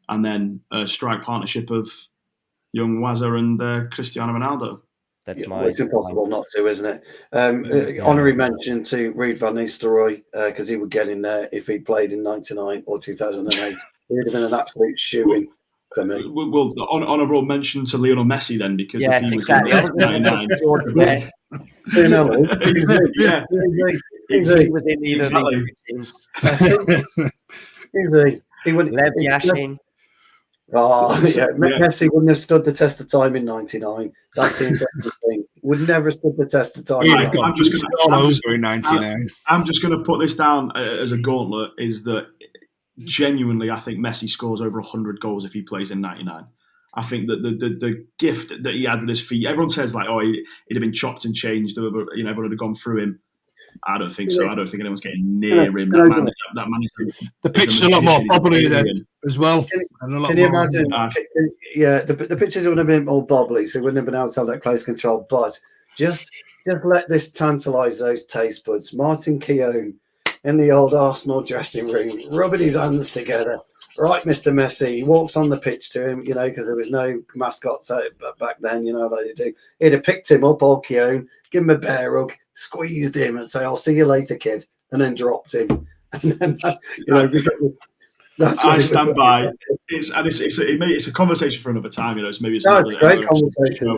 And then a strike partnership of young Wazza and Cristiano Ronaldo. It's impossible not to, isn't it? Honorary mention to Ruud van Nistelrooy, because he would get in there if he played in '99 or 2008. He would have been an absolute shoo-in for me. Well, honourable mention to Lionel Messi then, because he was in '99. He was in either of the teams. Easy. Lev Yashin. Messi wouldn't have stood the test of time in '99. That's the interesting thing. Would never have stood the test of time. I'm just going to put this down as a gauntlet. Is that genuinely? I think Messi scores over 100 goals if he plays in '99. I think that the gift that he had with his feet, everyone says like, oh, he'd have been chopped and changed, everyone would have gone through him. I don't think so. I don't think anyone's getting near him. That man is the pitch is a lot more bobbly then as well. Can you imagine? The pitches would have been more bobbly, so he wouldn't have been able to have that close control. But just let this tantalise those taste buds. Martin Keown in the old Arsenal dressing room, rubbing his hands together. Right, Mr. Messi. He walks on the pitch to him, because there was no mascots back then, like they do. He'd have picked him up, old Keown, give him a bear hug, squeezed him, and say, "I'll see you later, kid," and then dropped him. And then, that's I stand by. It's a conversation for another time. It's maybe it's a great conversation.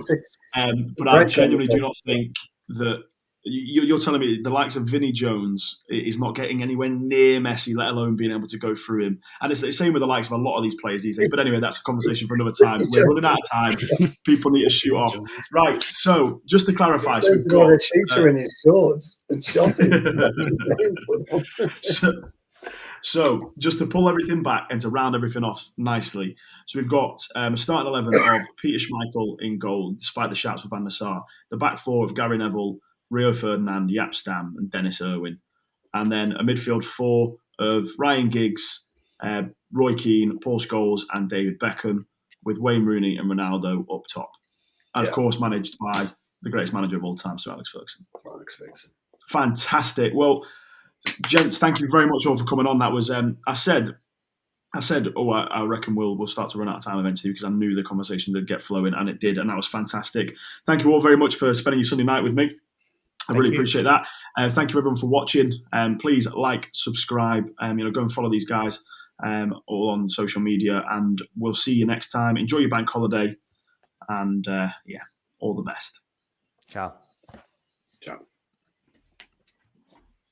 But I genuinely do not think that you're telling me the likes of Vinnie Jones is not getting anywhere near Messi, let alone being able to go through him. And it's the same with the likes of a lot of these players these days. But anyway, that's a conversation for another time. We're running out of time. People need to shoot off. Right. So just to clarify, so we've got a teacher in his shorts and shot him. So just to pull everything back and to round everything off nicely. So we've got a starting 11 of Peter Schmeichel in goal, despite the shouts of Van der Sar. The back four of Gary Neville, Rio Ferdinand, Jaap Stam, and Dennis Irwin. And then a midfield four of Ryan Giggs, Roy Keane, Paul Scholes, and David Beckham, with Wayne Rooney and Ronaldo up top. And of course, managed by the greatest manager of all time, Sir Alex Ferguson. Fantastic. Well, gents, thank you very much all for coming on. That was, I said, I reckon we'll start to run out of time eventually because I knew the conversation would get flowing, and it did, and that was fantastic. Thank you all very much for spending your Sunday night with me. I really appreciate that. Thank you everyone for watching. Please like, subscribe, go and follow these guys all on social media, and we'll see you next time. Enjoy your bank holiday, and all the best. Ciao. Ciao.